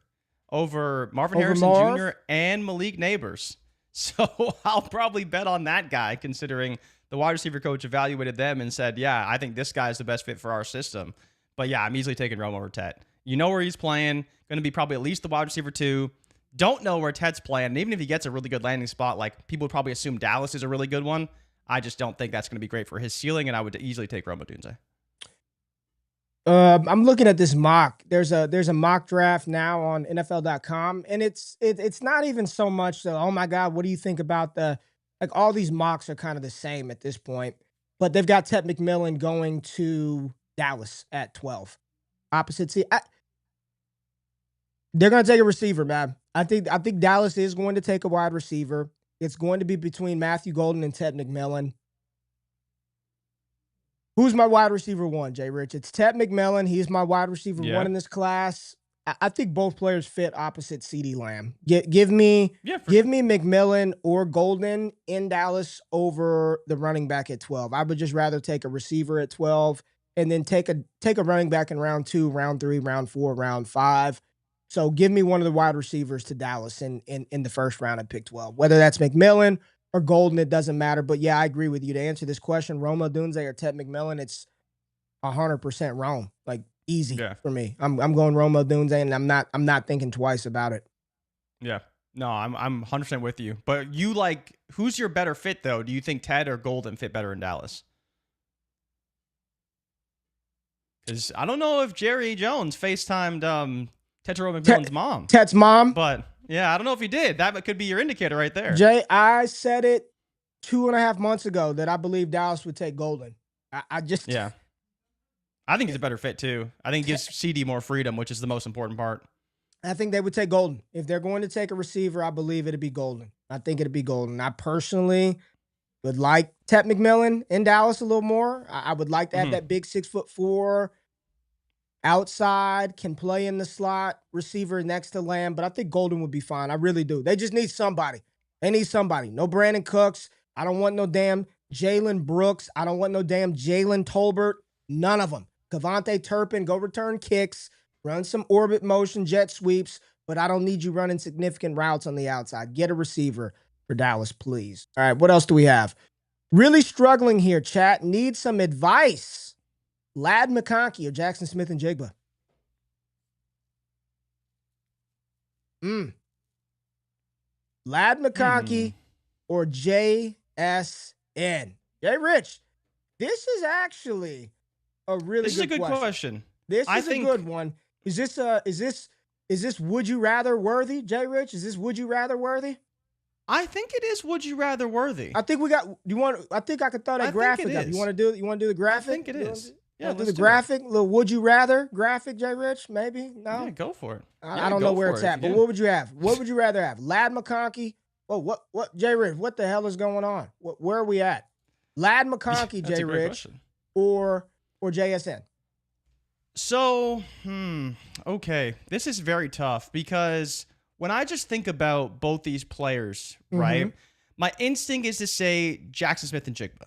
over Marvin Harrison Jr. and Malik Neighbors. So I'll probably bet on that guy, considering the wide receiver coach evaluated them and said, yeah, I think this guy's the best fit for our system. But yeah, I'm easily taking Rome over Ted. You know where he's playing. Going to be probably at least the wide receiver 2. Don't know where Ted's playing. And even if he gets a really good landing spot, like people would probably assume Dallas is a really good one. I just don't think that's going to be great for his ceiling, and I would easily take Rome Odunze. I'm looking at this mock. There's a mock draft now on NFL.com, and it's not even so much the, oh my God, what do you think about all these mocks are kind of the same at this point, but they've got Ted McMillan going to Dallas at 12. Opposite seat. They're going to take a receiver, man. I think Dallas is going to take a wide receiver. It's going to be between Matthew Golden and Ted McMillan. Who's my wide receiver 1, JRich? It's Ted McMillan. He's my wide receiver 1 in this class. I think both players fit opposite CeeDee Lamb. Give me McMillan or Golden in Dallas over the running back at 12. I would just rather take a receiver at 12 and then take a running back in round 2, round 3, round 4, round 5. So give me one of the wide receivers to Dallas in the first round at pick 12. Whether that's McMillan or Golden, it doesn't matter. But yeah, I agree with you. To answer this question, Rome Odunze or Ted McMillan, it's 100% Rome. Like easy for me. I'm going Rome Odunze, and I'm not thinking twice about it. Yeah. No, I'm 100% with you. But who's your better fit though? Do you think Ted or Golden fit better in Dallas? Because I don't know if Jerry Jones FaceTimed Tetero McMillan's mom. Ted's mom? But yeah, I don't know if he did. That could be your indicator right there. Jay, I said it 2.5 months ago that I believe Dallas would take Golden. I think he's a better fit too. I think it gives CD more freedom, which is the most important part. I think they would take Golden. If they're going to take a receiver, I believe it'd be Golden. I think it'd be Golden. I personally would like Ted McMillan in Dallas a little more. I would like to have that big 6'4" outside, can play in the slot, receiver next to Lamb, but I think Golden would be fine. I really do. They just need somebody. They need somebody. No Brandon Cooks. I don't want no damn Jalen Brooks. I don't want no damn Jalen Tolbert. None of them. Kavontae Turpin, go return kicks, run some orbit motion, jet sweeps, but I don't need you running significant routes on the outside. Get a receiver for Dallas, please. All right, what else do we have? Really struggling here, chat. Need some advice. Lad McConkey or Jackson Smith and Jigba? Lad McConkey or JSN? JRich, this is actually a really good question. This is a good one. Is this would you rather worthy, JRich? Is this would you rather worthy? I think it is would you rather worthy. I think I think I could throw that graphic up. You want to do the graphic? I think it is. Yeah, do the graphic, little would you rather graphic, JRich? Maybe? No? Yeah, go for it. I don't know where it's at, but what would you have? What would you rather have? Lad McConkey? Oh, what, JRich, what the hell is going on? Where are we at? Lad McConkey, JRich, or JSN? So, okay. This is very tough because when I just think about both these players, right? My instinct is to say Jackson Smith-Njigba.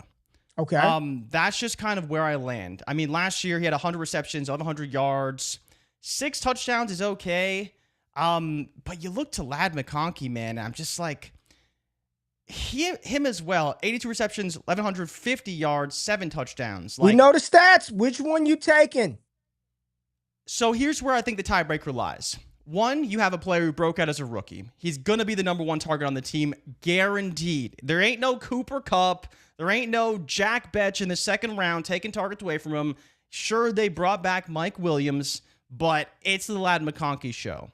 Okay. That's just kind of where I land. I mean, last year he had 100 receptions, 100 yards, 6 touchdowns is okay. But you look to Ladd McConkey, man. I'm just like, him as well. 82 receptions, 1,150 yards, 7 touchdowns. We know the stats. Which one you taking? So here's where I think the tiebreaker lies. One, you have a player who broke out as a rookie. He's going to be the number 1 target on the team, guaranteed. There ain't no Cooper Kupp. There ain't no Jack Betch in the second round taking targets away from him. Sure, they brought back Mike Williams, but it's the Ladd McConkey show.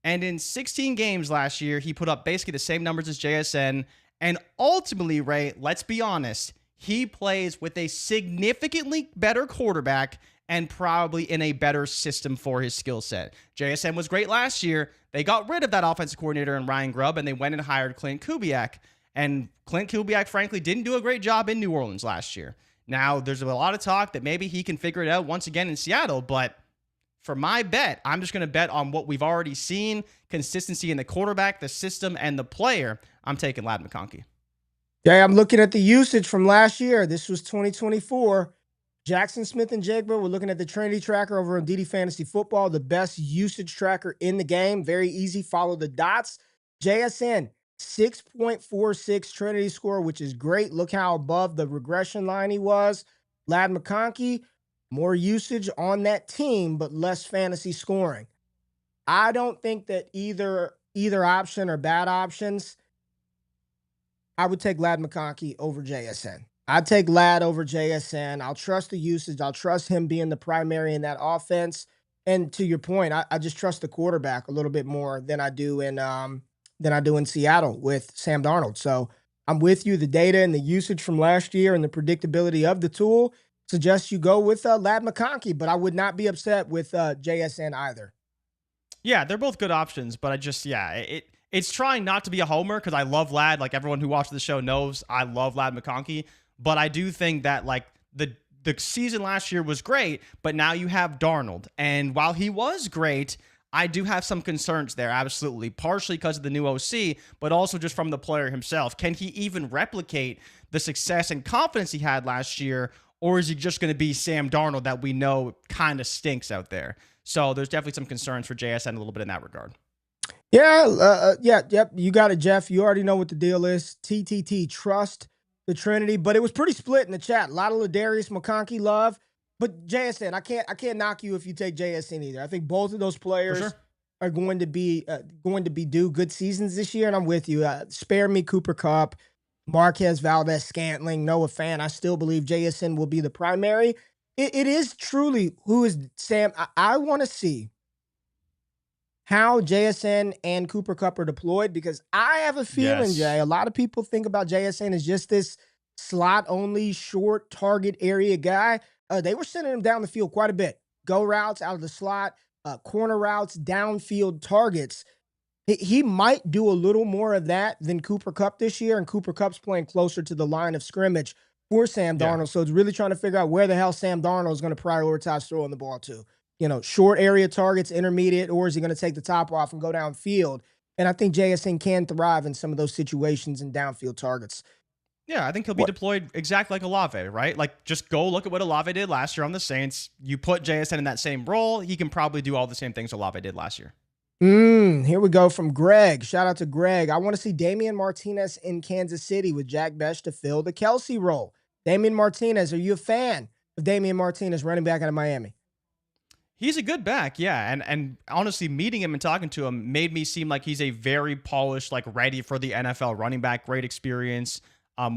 And in 16 games last year, he put up basically the same numbers as JSN. And ultimately, Ray, let's be honest, he plays with a significantly better quarterback and probably in a better system for his skill set. JSN was great last year. They got rid of that offensive coordinator in Ryan Grubb, and they went and hired Clint Kubiak. And Clint Kubiak, frankly, didn't do a great job in New Orleans last year. Now, there's a lot of talk that maybe he can figure it out once again in Seattle, but for my bet, I'm just going to bet on what we've already seen, consistency in the quarterback, the system, and the player. I'm taking Ladd McConkey. Yeah, I'm looking at the usage from last year. This was 2024. Jackson Smith-Njigba, we're looking at the Trinity tracker over on DD Fantasy Football, the best usage tracker in the game. Very easy. Follow the dots. JSN, 6.46 Trinity score, which is great. Look how above the regression line he was. Ladd McConkey, more usage on that team, but less fantasy scoring. I don't think that either option are bad options. I would take Ladd McConkey over JSN. I'd take Ladd over JSN. I'll trust the usage. I'll trust him being the primary in that offense. And to your point, I just trust the quarterback a little bit more than I do in Seattle with Sam Darnold. So I'm with you. The data and the usage from last year and the predictability of the tool suggests you go with Ladd McConkey, but I would not be upset with JSN either. Yeah, they're both good options, but it's trying not to be a homer because I love Ladd. Like everyone who watches the show knows, I love Ladd McConkey. But I do think that like the season last year was great, but now you have Darnold. And while he was great, I do have some concerns there, absolutely. Partially because of the new OC, but also just from the player himself. Can he even replicate the success and confidence he had last year? Or is he just going to be Sam Darnold that we know kind of stinks out there? So there's definitely some concerns for JSN a little bit in that regard. Yep. You got it, Jeff. You already know what the deal is. TTT, trust the Trinity, but it was pretty split in the chat. A lot of Ladarius McConkey love, but JSN, I can't knock you if you take JSN either. I think both of those players are going to be due good seasons this year, and I'm with you. Spare me Cooper Kupp, Marquez Valdez-Scantling, Noah Fant. I still believe JSN will be the primary. It is truly who is Sam. I want to see how JSN and Cooper Kupp are deployed because I have a feeling, Jay, a lot of people think about JSN as just this slot-only, short target area guy. They were sending him down the field quite a bit. Go routes out of the slot, corner routes, downfield targets. He might do a little more of that than Cooper Kupp this year, and Cooper Kupp's playing closer to the line of scrimmage for Sam Darnold. So it's really trying to figure out where the hell Sam Darnold is going to prioritize throwing the ball to. Short area targets, intermediate, or is he going to take the top off and go downfield? And I think JSN can thrive in some of those situations and downfield targets. Yeah, I think he'll be deployed exactly like Olave, right? Like, just go look at what Olave did last year on the Saints. You put JSN in that same role, he can probably do all the same things Olave did last year. Here we go from Greg. Shout out to Greg. I want to see Damian Martinez in Kansas City with Jack Betch to fill the Kelsey role. Damian Martinez, are you a fan of Damian Martinez running back out of Miami? He's a good back, yeah. And honestly, meeting him and talking to him made me seem like he's a very polished, like ready for the NFL running back. Great experience.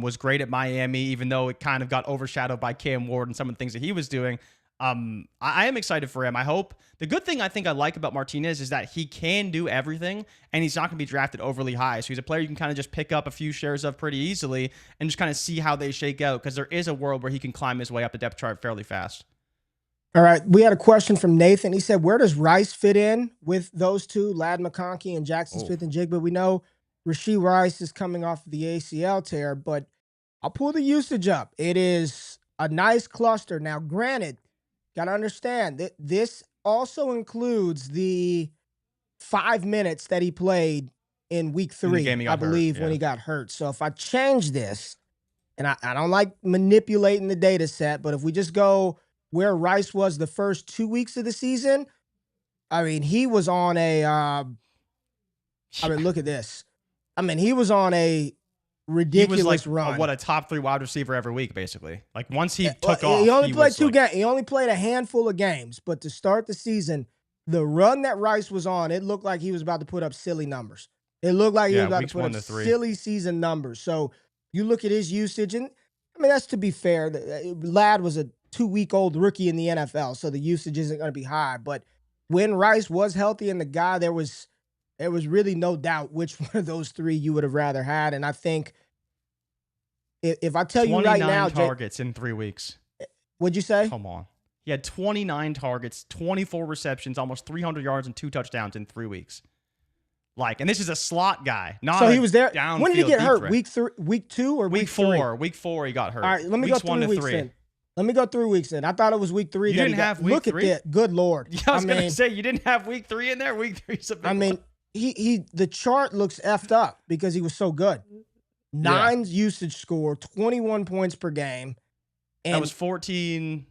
Was great at Miami, even though it kind of got overshadowed by Cam Ward and some of the things that he was doing. I am excited for him. I hope. The good thing I think I like about Martinez is that he can do everything, and he's not going to be drafted overly high. So he's a player you can kind of just pick up a few shares of pretty easily and just kind of see how they shake out, because there is a world where he can climb his way up the depth chart fairly fast. All right, we had a question from Nathan. He said, where does Rice fit in with those two, Ladd McConkey and Jackson Smith-Njigba? We know Rashee Rice is coming off of the ACL tear, but I'll pull the usage up. It is a nice cluster. Now, granted, got to understand that this also includes the 5 minutes that he played in week 3, I believe, when he got hurt. So if I change this, and I don't like manipulating the data set, but if we just go where Rice was the first 2 weeks of the season, I mean, he was on a look at this. I mean, he was on a ridiculous run. A top 3 wide receiver every week, basically. Like once he took off, he only played 2 games. He only played a handful of games, but to start the season, the run that Rice was on, it looked like he was about to put up silly numbers. It looked like he was about to put up silly season numbers. So you look at his usage, and I mean, that's to be fair. Ladd was a 2-week-old rookie in the NFL, so the usage isn't going to be high. But when Rice was healthy and the guy, there was really no doubt which one of those 3 you would have rather had. And I think if I tell you right now, 29 targets in 3 weeks. What'd you say? Come on. He had 29 targets, 24 receptions, almost 300 yards, and 2 touchdowns in 3 weeks. And this is a slot guy, not so he was there. When did he get hurt? Threat. Week 2 or week 4? Week 4 he got hurt. All right, let me go 3 weeks in. Let me go 3 weeks in. I thought it was week 3. You didn't have week 3? Look at that. Good Lord. Yeah, I was going to say, you didn't have week 3 in there? Week 3 is a big one. The chart looks effed up because he was so good. 9 usage score, 21 points per game. And that was 14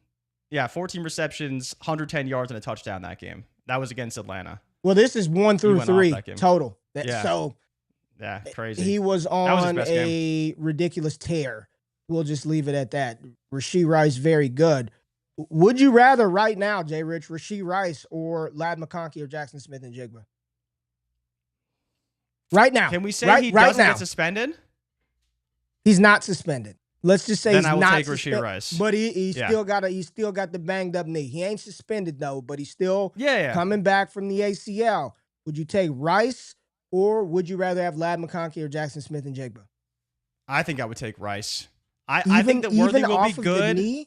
receptions, 110 yards, and a touchdown that game. That was against Atlanta. Well, this is 1 through 3 total. So crazy. He was on a ridiculous tear. We'll just leave it at that. Rashee Rice, very good. Would you rather right now, JRich, Rashee Rice or Ladd McConkey or Jackson Smith-Njigba? Right now. Can we say he doesn't get suspended? He's not suspended. Let's just say then he's I will not take Rashee Rice. But he still got the banged up knee. He ain't suspended though, but he's still coming back from the ACL. Would you take Rice or would you rather have Ladd McConkey or Jackson Smith-Njigba? I think I would take Rice. I think that Worthy will be good.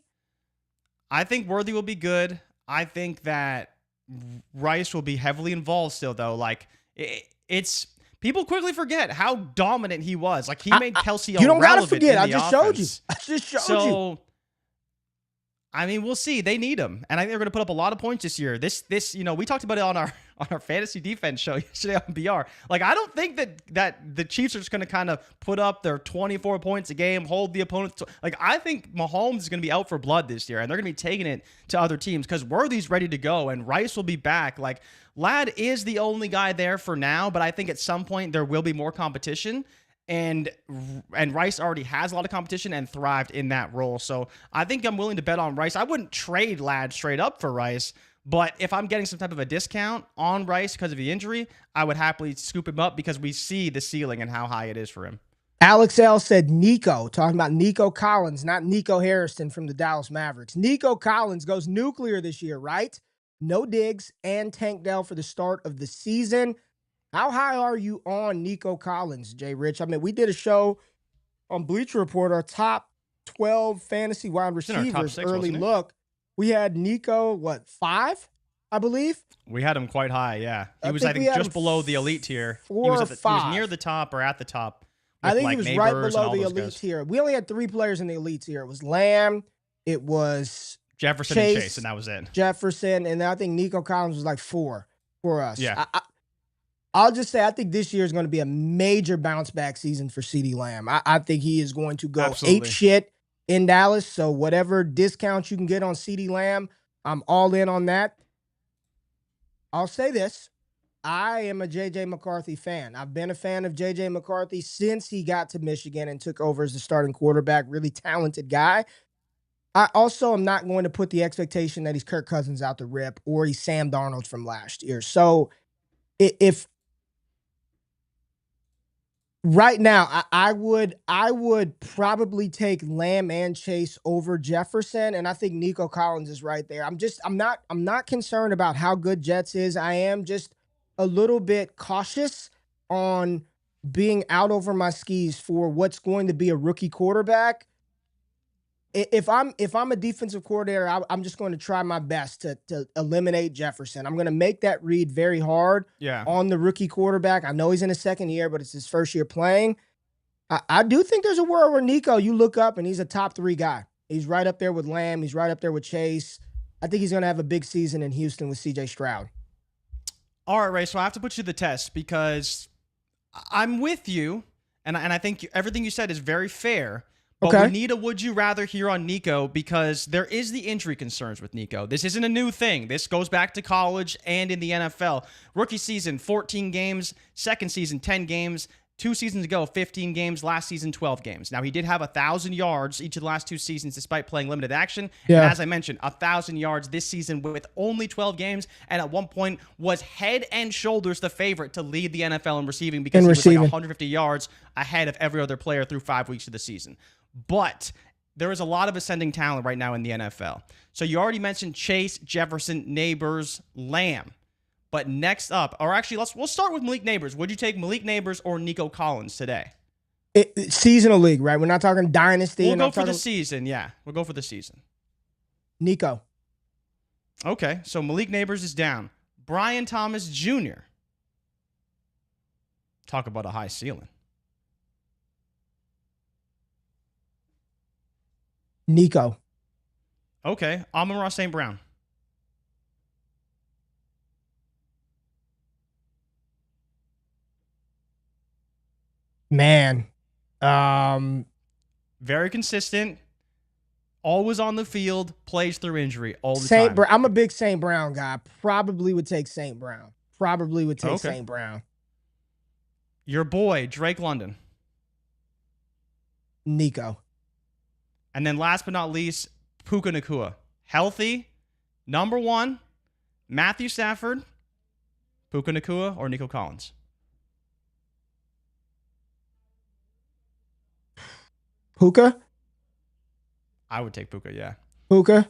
I think Worthy will be good. I think that Rice will be heavily involved still though. It's people quickly forget how dominant he was. He made Kelsey irrelevant. You don't gotta forget. I just showed you. I mean, we'll see. They need him, and I think they're going to put up a lot of points this year. This, we talked about it on our fantasy defense show yesterday on BR. I don't think that the Chiefs are just going to kind of put up their 24 points a game, hold the opponent. I think Mahomes is going to be out for blood this year, and they're going to be taking it to other teams because Worthy's ready to go, and Rice will be back. Ladd is the only guy there for now, but I think at some point there will be more competition. And Rice already has a lot of competition and thrived in that role. So I think I'm willing to bet on Rice. I wouldn't trade Ladd straight up for Rice, but if I'm getting some type of a discount on Rice because of the injury, I would happily scoop him up because we see the ceiling and how high it is for him. Alex L said Nico, talking about Nico Collins, not Nico Harrison from the Dallas Mavericks. Nico Collins goes nuclear this year, right? No Diggs and Tank Dell for the start of the season. How high are you on Nico Collins, JRich? I mean, we did a show on Bleacher Report, our top 12 fantasy wide receivers, early look. We had Nico, 5, I believe? We had him quite high, yeah. He was, I think just below the elite tier. 4 or 5. He was near the top or at the top. I think he was right below the elite tier. We only had 3 players in the elite tier. It was Lamb, it was Jefferson and Chase, and that was it. Jefferson, and I think Nico Collins was 4 for us. Yeah. I'll just say I think this year is going to be a major bounce back season for CeeDee Lamb. I think he is going to go ape shit in Dallas. So whatever discounts you can get on CeeDee Lamb, I'm all in on that. I'll say this. I am a J.J. McCarthy fan. I've been a fan of J.J. McCarthy since he got to Michigan and took over as the starting quarterback. Really talented guy. I also am not going to put the expectation that he's Kirk Cousins out the rip or he's Sam Darnold from last year. So if right now, I would probably take Lamb and Chase over Jefferson, and I think Nico Collins is right there. I'm not concerned about how good Jets is. I am just a little bit cautious on being out over my skis for what's going to be a rookie quarterback. If I'm a defensive coordinator, I'm just going to try my best to eliminate Jefferson. I'm going to make that read very hard on the rookie quarterback. I know he's in his second year, but it's his first year playing. I do think there's a world where Nico, you look up and he's a top 3 guy. He's right up there with Lamb. He's right up there with Chase. I think he's going to have a big season in Houston with C.J. Stroud. All right, Ray, so I have to put you to the test because I'm with you, and I think everything you said is very fair. But we need a would you rather here on Nico because there is the injury concerns with Nico. This isn't a new thing. This goes back to college and in the NFL. Rookie season, 14 games. Second season, 10 games. 2 seasons ago, 15 games. Last season, 12 games. Now, he did have 1,000 yards each of the last 2 seasons despite playing limited action. Yeah. And as I mentioned, 1,000 yards this season with only 12 games. And at one point was head and shoulders the favorite to lead the NFL in receiving because he was like 150 yards ahead of every other player through 5 weeks of the season. But there is a lot of ascending talent right now in the NFL. So you already mentioned Chase, Jefferson, Neighbors, Lamb. But next up, or actually, we'll start with Malik Neighbors. Would you take Malik Neighbors or Nico Collins today? Seasonal league, right? We're not talking dynasty. We'll go for the season, yeah. We'll go for the season. Nico. Okay, so Malik Neighbors is down. Brian Thomas Jr. Talk about a high ceiling. Nico. Okay. Amon-Ra St. Brown. Man. Very consistent. Always on the field. Plays through injury all the time. I'm a big St. Brown guy. Probably would take St. Brown. St. Brown. Your boy, Drake London. Nico. And then last but not least, Puka Nacua. Healthy, number 1, Matthew Stafford, Puka Nacua, or Nico Collins? Puka? I would take Puka, yeah. Puka?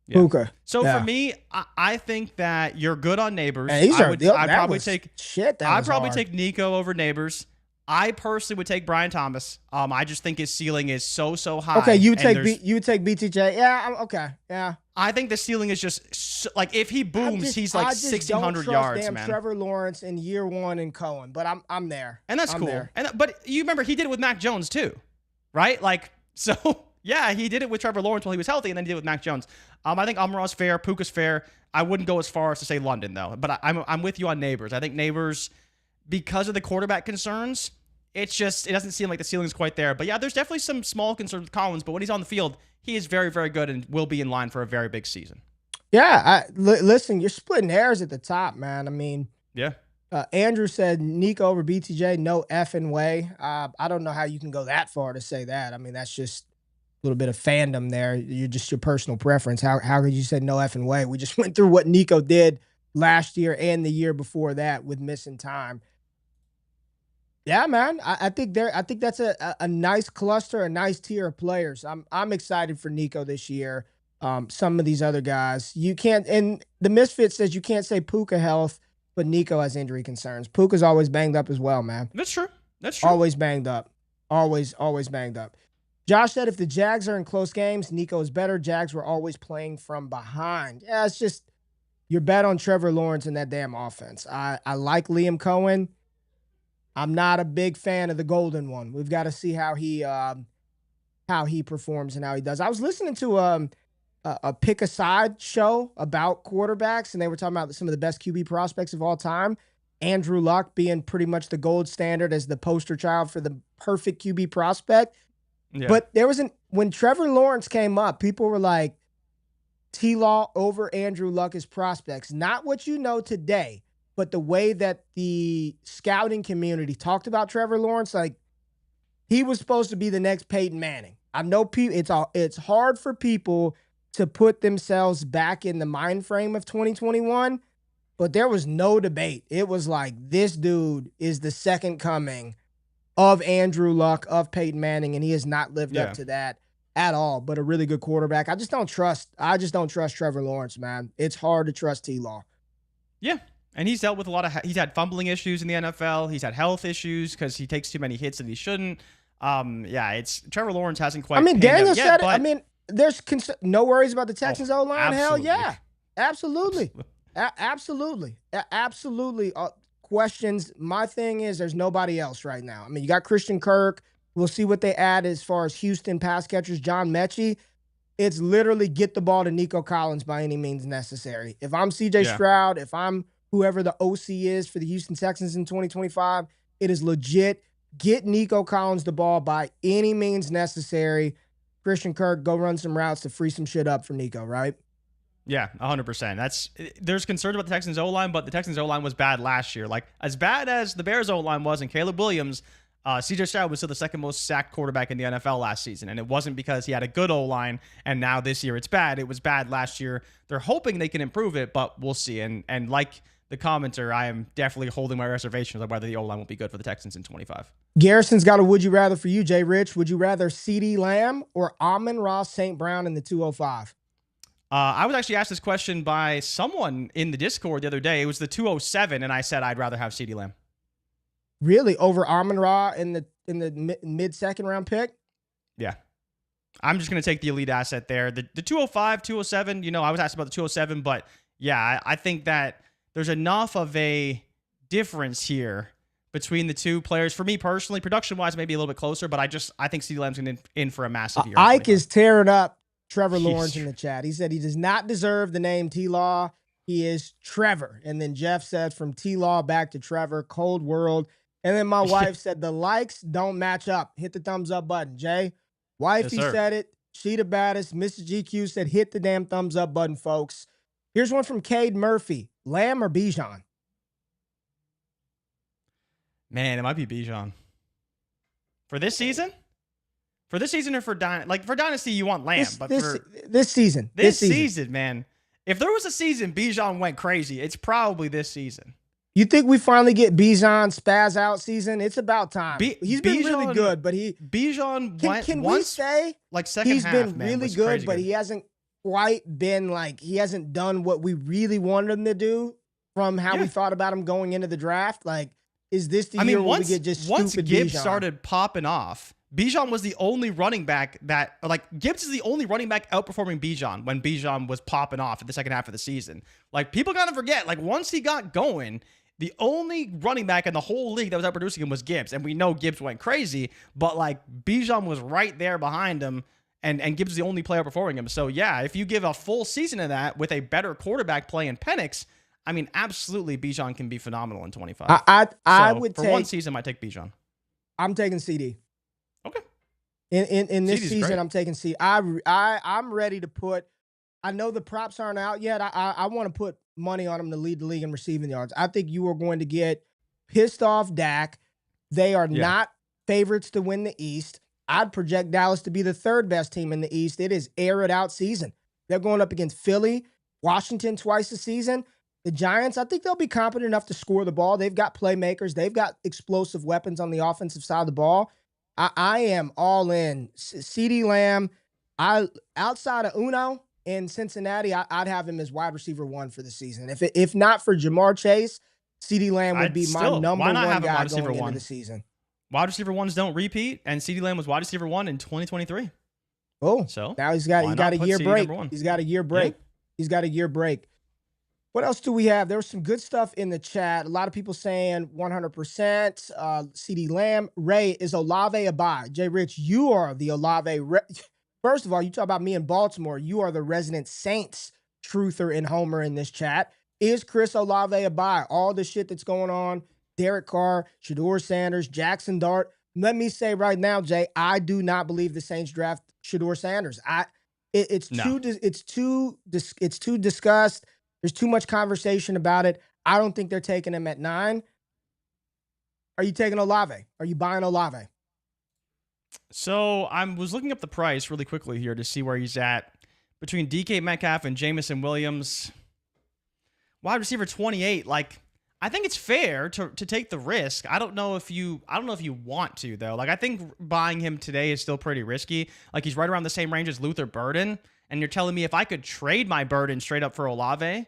Yeah. Puka. So for me, I think that you're good on Neighbors. I'd probably take Nico over Neighbors. I personally would take Brian Thomas. I just think his ceiling is so high. Okay, you would take BTJ. Yeah, okay, yeah. I think the ceiling is just like if he booms, he's like 1,600 yards, man. Trevor Lawrence in year 1 and Cohen, but I'm there, and that's cool. There. But you remember he did it with Mac Jones too, right? Like so, yeah, he did it with Trevor Lawrence while he was healthy, and then he did it with Mac Jones. I think Amon-Ra's fair, Puka's fair. I wouldn't go as far as to say London though, but I'm with you on Neighbors. I think Neighbors, because of the quarterback concerns, it doesn't seem like the ceiling is quite there. But yeah, there's definitely some small concerns with Collins, but when he's on the field, he is very, very good and will be in line for a very big season. Yeah, listen, you're splitting hairs at the top, man. I mean, yeah. Andrew said Nico over BTJ, no effing way. I don't know how you can go that far to say that. I mean, that's just a little bit of fandom there. You're just your personal preference. How could you say no effing way? We just went through what Nico did last year and the year before that with missing time. Yeah, man. I think that's a nice cluster, a nice tier of players. I'm excited for Nico this year. Some of these other guys, you can't. And the Misfit says you can't say Puka health, but Nico has injury concerns. Puka's always banged up as well, man. That's true. That's true. Always banged up. Always banged up. Josh said if the Jags are in close games, Nico is better. Jags were always playing from behind. Yeah, it's just your bet on Trevor Lawrence in that damn offense. I like Liam Cohen. I'm not a big fan of the golden one. We've got to see how he performs and how he does. I was listening to a pick a side show about quarterbacks, and they were talking about some of the best QB prospects of all time. Andrew Luck being pretty much the gold standard as the poster child for the perfect QB prospect. Yeah. But when Trevor Lawrence came up, people were like, T-Law over Andrew Luck as prospects. Not what you know today, but the way that the scouting community talked about Trevor Lawrence, like he was supposed to be the next Peyton Manning. I know it's hard for people to put themselves back in the mind frame of 2021, but there was no debate. It was like, this dude is the second coming of Andrew Luck, of Peyton Manning, and he has not lived up to that at all, but a really good quarterback. I just don't trust Trevor Lawrence, man. It's hard to trust T-Law. Yeah. And he's dealt with he's had fumbling issues in the NFL. He's had health issues because he takes too many hits that he shouldn't. Trevor Lawrence hasn't quite. I mean, Daniel said it. I mean, there's no worries about the Texans O-line. Hell yeah. Absolutely. Absolutely. Questions. My thing is there's nobody else right now. I mean, you got Christian Kirk. We'll see what they add as far as Houston pass catchers, John Mechie. It's literally get the ball to Nico Collins by any means necessary. If I'm CJ Stroud, if I'm whoever the OC is for the Houston Texans in 2025, It is legit. Get Nico Collins the ball by any means necessary. Christian Kirk, go run some routes to free some shit up for Nico, right? Yeah, 100%. There's concerns about the Texans O-line, but the Texans O-line was bad last year. Like, as bad as the Bears O-line was and Caleb Williams, CJ Stroud was still the second most sacked quarterback in the NFL last season. And it wasn't because he had a good O-line and now this year it's bad. It was bad last year. They're hoping they can improve it, but we'll see. And like the commenter, I am definitely holding my reservations on whether the O-line will be good for the Texans in 25. Garrison's got a would you rather for you, JRich. Would you rather CeeDee Lamb or Amon-Ra St. Brown in the 205? I was actually asked this question by someone in the Discord the other day. It was the 207, and I said I'd rather have CeeDee Lamb. Really? Over Amon-Ra in the mid-second round pick? Yeah. I'm just going to take the elite asset there. The 205, 207, I was asked about the 207, but yeah, I think that there's enough of a difference here between the two players. For me personally, production-wise, maybe a little bit closer, but I think CeeDee Lamb's in for a massive year. Ike is tearing up Trevor Lawrence in the chat. He said he does not deserve the name T-Law. He is Trevor. And then Jeff said from T-Law back to Trevor, cold world. And then my wife said the likes don't match up. Hit the thumbs up button, Jay. Wifey said it. She the baddest. Mrs. GQ said hit the damn thumbs up button, folks. Here's one from Cade Murphy. Lamb or Bijan? Man, it might be Bijan. For this season? For this season or for Dynasty, you want Lamb. This season, man. If there was a season Bijan went crazy, it's probably this season. You think we finally get Bijan spaz out season? It's about time. He's been really good, but Bijan can we say like second he's half, been really good, but he hasn't quite been he hasn't done what we really wanted him to do from how we thought about him going into the draft. Like, is this the year where we get just stupid once Gibbs Bijan? started popping off, Bijan was the only running back Gibbs is the only running back outperforming Bijan when Bijan was popping off in the second half of the season. Like, people kind of forget, once he got going, the only running back in the whole league that was outproducing him was Gibbs. And we know Gibbs went crazy, but Bijan was right there behind him, and Gibbs is the only player performing him. So yeah, if you give a full season of that with a better quarterback play in Penix, I mean, absolutely Bijan can be phenomenal in 25. I would take, for one season, I take Bijan. I'm taking CD. Okay. In this CD's season, great. I'm taking C. I'm ready to put. I know the props aren't out yet. I want to put money on him to lead the league in receiving yards. I think you are going to get pissed off Dak. They are not favorites to win the East. I'd project Dallas to be the third best team in the East. It is air it out season. They're going up against Philly, Washington twice a season. The Giants, I think they'll be competent enough to score the ball. They've got playmakers. They've got explosive weapons on the offensive side of the ball. I am all in. CeeDee Lamb, outside of Uno in Cincinnati, I'd have him as wide receiver 1 for the season. If not for Jamar Chase, CeeDee Lamb would be my number one guy going into the season. Wide receiver 1s don't repeat, and CeeDee Lamb was wide receiver 1 in 2023. Oh, so now he got a year break. He's got a year break. Yeah. He's got a year break. What else do we have? There was some good stuff in the chat. A lot of people saying 100%. CeeDee Lamb. Ray, is Olave a buy? JRich, you are the Olave. First of all, you talk about me in Baltimore. You are the resident Saints truther and homer in this chat. Is Chris Olave a buy? All the shit that's going on. Derek Carr, Shedeur Sanders, Jackson Dart. Let me say right now, Jay, I do not believe the Saints draft Shedeur Sanders. It's too discussed. There's too much conversation about it. I don't think they're taking him at 9. Are you taking Olave? Are you buying Olave? So I was looking up the price really quickly here to see where he's at between DK Metcalf and Jamison Williams. Wide receiver 28. I think it's fair to take the risk. I don't know if you want to though. I think buying him today is still pretty risky. He's right around the same range as Luther Burden, and you're telling me if I could trade my Burden straight up for Olave,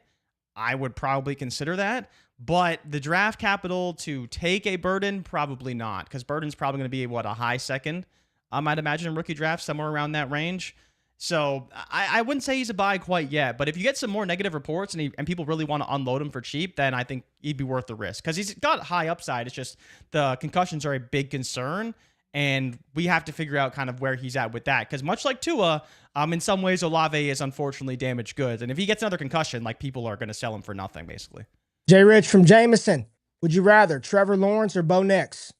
I would probably consider that. But the draft capital to take a Burden, probably not, because Burden's probably going to be a high second. I might imagine rookie draft somewhere around that range. So I wouldn't say he's a buy quite yet, but if you get some more negative reports and people really want to unload him for cheap, then I think he'd be worth the risk because he's got high upside. It's just the concussions are a big concern, and we have to figure out kind of where he's at with that. Because much like Tua, in some ways Olave is unfortunately damaged goods, and if he gets another concussion, people are going to sell him for nothing basically. JRich from Jameson. Would you rather Trevor Lawrence or Bo Nix?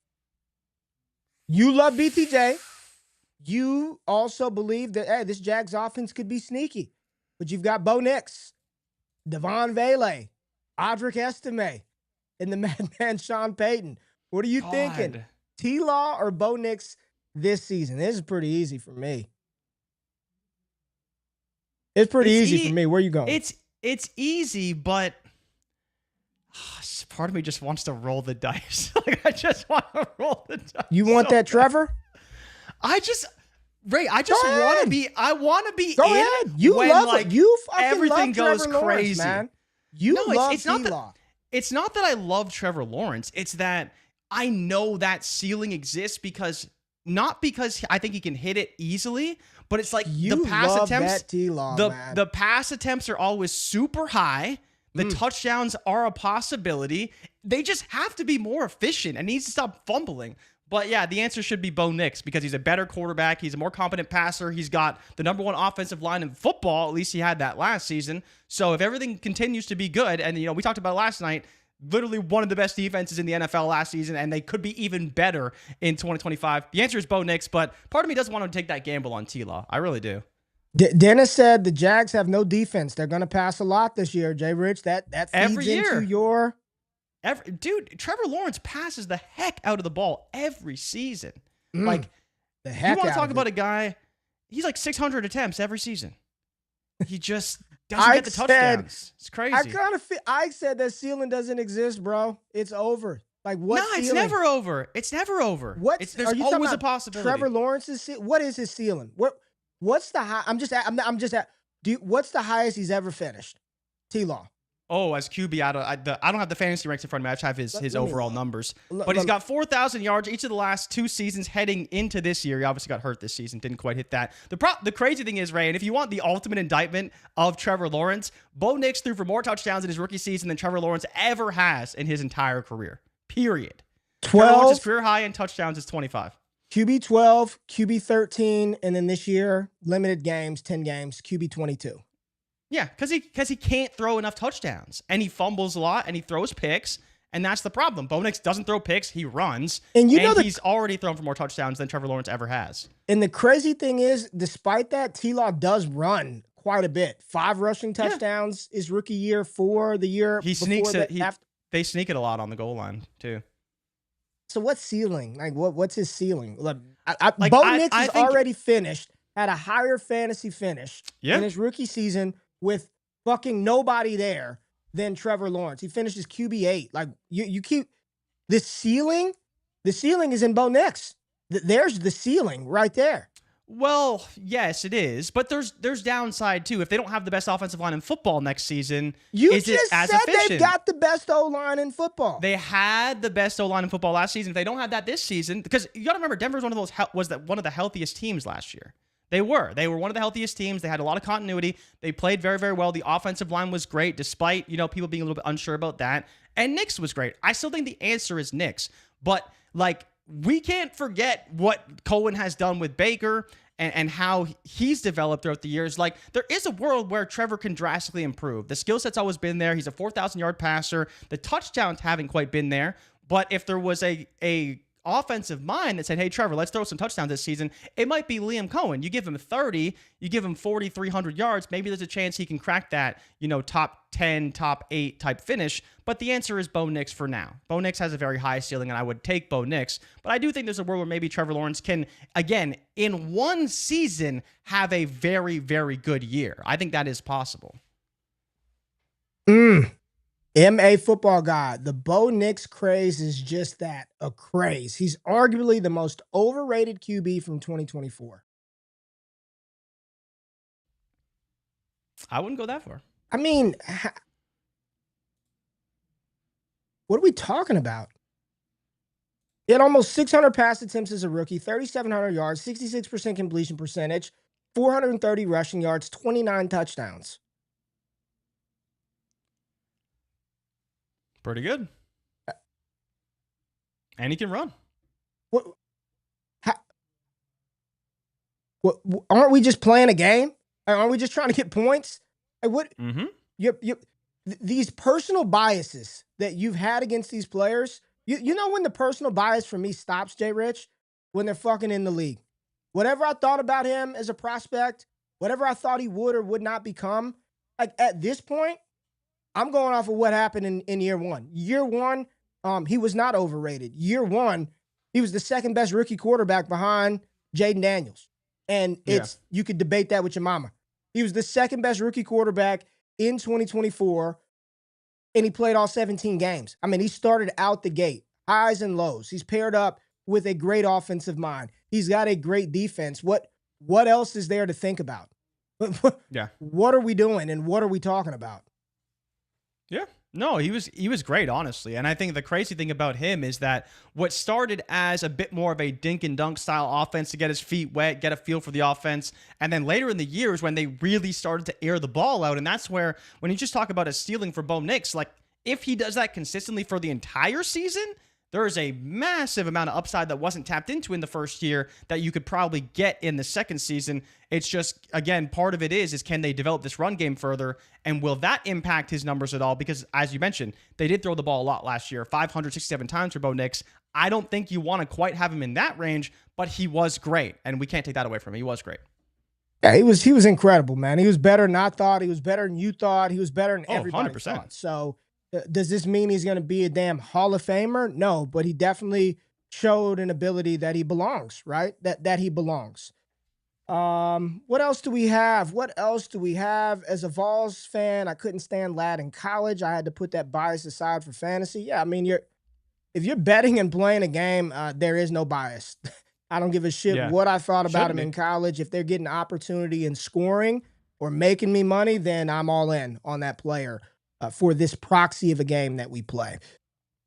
You love BTJ. You also believe that, hey, this Jags offense could be sneaky. But you've got Bo Nix, Devon Vele, Audric Estime, and the madman Sean Payton. What are you thinking? T-Law or Bo Nix this season? This is pretty easy for me. It's pretty easy for me. Where are you going? It's easy, but part of me just wants to roll the dice. Like, I just want to roll the dice. You want that, Trevor? Ray, I just want to be. I want to be. Go ahead. You when, love like, it. You fucking everything love goes Trevor crazy, Lawrence, man. You love T-Law. It's not that I love Trevor Lawrence. It's that I know that ceiling exists not because I think he can hit it easily, but it's like the pass attempts. That T-Law, man. The pass attempts are always super high. The touchdowns are a possibility. They just have to be more efficient and needs to stop fumbling. But yeah, the answer should be Bo Nix because he's a better quarterback. He's a more competent passer. He's got the number one offensive line in football. At least he had that last season. So if everything continues to be good, and we talked about it last night, literally one of the best defenses in the NFL last season, and they could be even better in 2025. The answer is Bo Nix, but part of me doesn't want to take that gamble on T-Law. I really do. Dennis said the Jags have no defense. They're going to pass a lot this year, JRich. That feeds every year into your... Dude, Trevor Lawrence passes the heck out of the ball every season. Like, the heck you want to talk about a guy, he's like 600 attempts every season. He just doesn't get the touchdowns. It's crazy. I said that ceiling doesn't exist, bro. It's over. Like, what ceiling? It's never over. It's never over. There's always a possibility. Trevor Lawrence's what is his ceiling? What's the high? What's the highest he's ever finished? T-Law. Oh, as QB, I don't have the fantasy ranks in front of me. I just have his overall numbers. But he's got 4,000 yards each of the last 2 seasons heading into this year. He obviously got hurt this season. Didn't quite hit that. The crazy thing is, Ray, and if you want the ultimate indictment of Trevor Lawrence, Bo Nix threw for more touchdowns in his rookie season than Trevor Lawrence ever has in his entire career. Period. 12. Trevor Lawrence's career high in touchdowns is 25. QB 12, QB 13, and then this year, limited games, 10 games, QB 22. Yeah, because he can't throw enough touchdowns, and he fumbles a lot, and he throws picks, and that's the problem. Bo Nix doesn't throw picks; he runs, and he's already thrown for more touchdowns than Trevor Lawrence ever has. And the crazy thing is, despite that, T-Law does run quite a bit. 5 rushing touchdowns his rookie year, 4 the year he sneaks it. They sneak it a lot on the goal line too. So what's ceiling? Like what's his ceiling? Bo Nix is already finished, had a higher fantasy finish in his rookie season with fucking nobody there than Trevor Lawrence. He finished his QB 8. Like you keep the ceiling is in Bo Nix. There's the ceiling right there. Well, yes, it is, but there's downside too. If they don't have the best offensive line in football next season, is it as efficient? They've got the best O-line in football. They had the best O-line in football last season. If they don't have that this season, because you got to remember, Denver was one of the healthiest teams last year. They were one of the healthiest teams. They had a lot of continuity. They played very, very well. The offensive line was great, despite people being a little bit unsure about that. And Nix was great. I still think the answer is Nix, but we can't forget what Cohen has done with Baker and how he's developed throughout the years. Like, there is a world where Trevor can drastically improve. The skill set's always been there. He's a 4,000-yard passer. The touchdowns haven't quite been there. But if there was a offensive mind that said, hey, Trevor, let's throw some touchdowns this season, it might be Liam Cohen. You give him 30, you give him 40, 300 yards, maybe there's a chance he can crack that, top 10, top 8 type finish. But the answer is Bo Nix for now. Bo Nix has a very high ceiling, and I would take Bo Nix. But I do think there's a world where maybe Trevor Lawrence can, again, in one season, have a very, very good year. I think that is possible. MA football guy, the Bo Nix craze is just that, a craze. He's arguably the most overrated QB from 2024. I wouldn't go that far. I mean, what are we talking about? He had almost 600 pass attempts as a rookie, 3,700 yards, 66% completion percentage, 430 rushing yards, 29 touchdowns. Pretty good. And he can run. Aren't we just playing a game? Aren't we just trying to get points? What? Mm-hmm. these personal biases that you've had against these players, you know when the personal bias for me stops, JRich? When they're fucking in the league. Whatever I thought about him as a prospect, whatever I thought he would or would not become, like at this point, I'm going off of what happened in year one. Year one, he was not overrated. Year one, he was the second best rookie quarterback behind Jaden Daniels. And you could debate that with your mama. He was the second best rookie quarterback in 2024, and he played all 17 games. I mean, he started out the gate, highs and lows. He's paired up with a great offensive mind. He's got a great defense. What else is there to think about? What are we doing and what are we talking about? Yeah. No, he was great, honestly. And I think the crazy thing about him is that what started as a bit more of a dink and dunk style offense to get his feet wet, get a feel for the offense, and then later in the year is when they really started to air the ball out. And that's where, when you just talk about a ceiling for Bo Nix, like if he does that consistently for the entire season, there is a massive amount of upside that wasn't tapped into in the first year that you could probably get in the second season. It's just, again, part of it is can they develop this run game further, and will that impact his numbers at all? Because, as you mentioned, they did throw the ball a lot last year, 567 times for Bo Nix. I don't think you want to quite have him in that range, but he was great, and we can't take that away from him. He was great. Yeah, he was incredible, man. He was better than I thought. He was better than you thought. He was better than everybody 100%. thought. So, does this mean he's going to be a damn Hall of Famer? No, but he definitely showed an ability that he belongs, right? That he belongs. What else do we have? As a Vols fan, I couldn't stand Ladd in college. I had to put that bias aside for fantasy. Yeah, I mean, if you're betting and playing a game, there is no bias. I don't give a shit what I thought about him in college. If they're getting opportunity in scoring or making me money, then I'm all in on that player. For this proxy of a game that we play.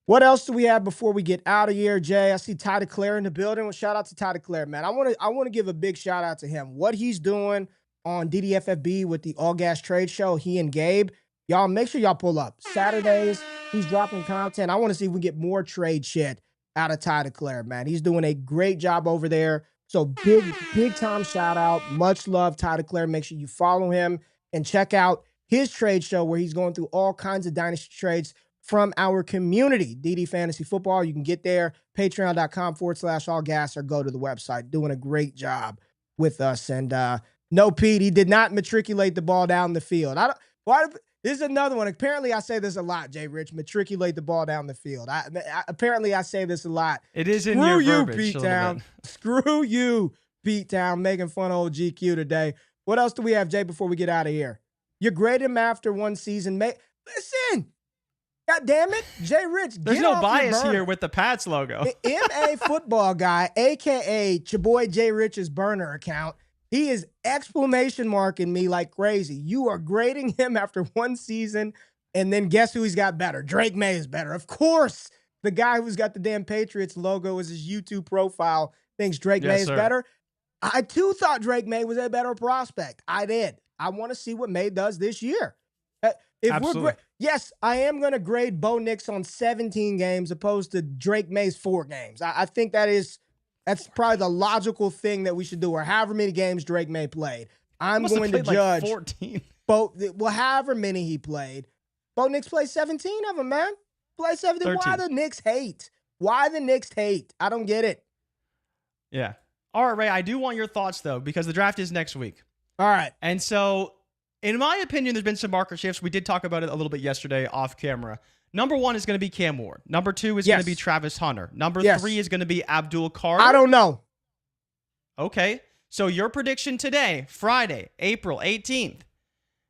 What else do we have before we get out of here, Jay? I see Ty DeClaire in the building. Well, shout out to Ty DeClaire, man. I want to give a big shout out to him. What he's doing on DDFFB with the All Gas Trade Show, he and Gabe. Y'all make sure y'all pull up. Saturdays, he's dropping content. I want to see if we get more trade shit out of Ty DeClaire, man. He's doing a great job over there. So big time shout out. Much love, Ty DeClaire. Make sure you follow him and check out his trade show where he's going through all kinds of dynasty trades from our community, DD Fantasy Football. You can get there, patreon.com/allgas, or go to the website. Doing a great job with us. And no, Pete, he did not matriculate the ball down the field. This is another one. Apparently, I say this a lot, JRich, matriculate the ball down the field. Apparently, I say this a lot. It is in your verbiage. Pete Town. Screw you, Pete Town, making fun of old GQ today. What else do we have, Jay, before we get out of here? You grade him after one season. Listen, God damn it, JRich. There's no bias here with the Pats logo. MA Football Guy, a.k.a. your boy JRich's burner account. He is exclamation marking me like crazy. You are grading him after one season, and then guess who he's got better? Drake May is better. Of course, the guy who's got the damn Patriots logo as his YouTube profile thinks Drake May is better. I, too, thought Drake May was a better prospect. I did. I want to see what May does this year. Yes, I am going to grade Bo Nix on 17 games opposed to Drake May's 4 games. I think that's probably the logical thing that we should do, or however many games Drake May played. I'm going to judge. Like 14. However many he played. Bo Nix played 17 of them, man. Play 17. 13. Why the Knicks hate? I don't get it. Yeah. All right, Ray, I do want your thoughts, though, because the draft is next week. All right. And so, in my opinion, there's been some marker shifts. We did talk about it a little bit yesterday off camera. Number 1 is going to be Cam Ward. Number 2 is going to be Travis Hunter. Number 3 is going to be Abdul Carter. I don't know. Okay. So your prediction today, Friday, April 18th.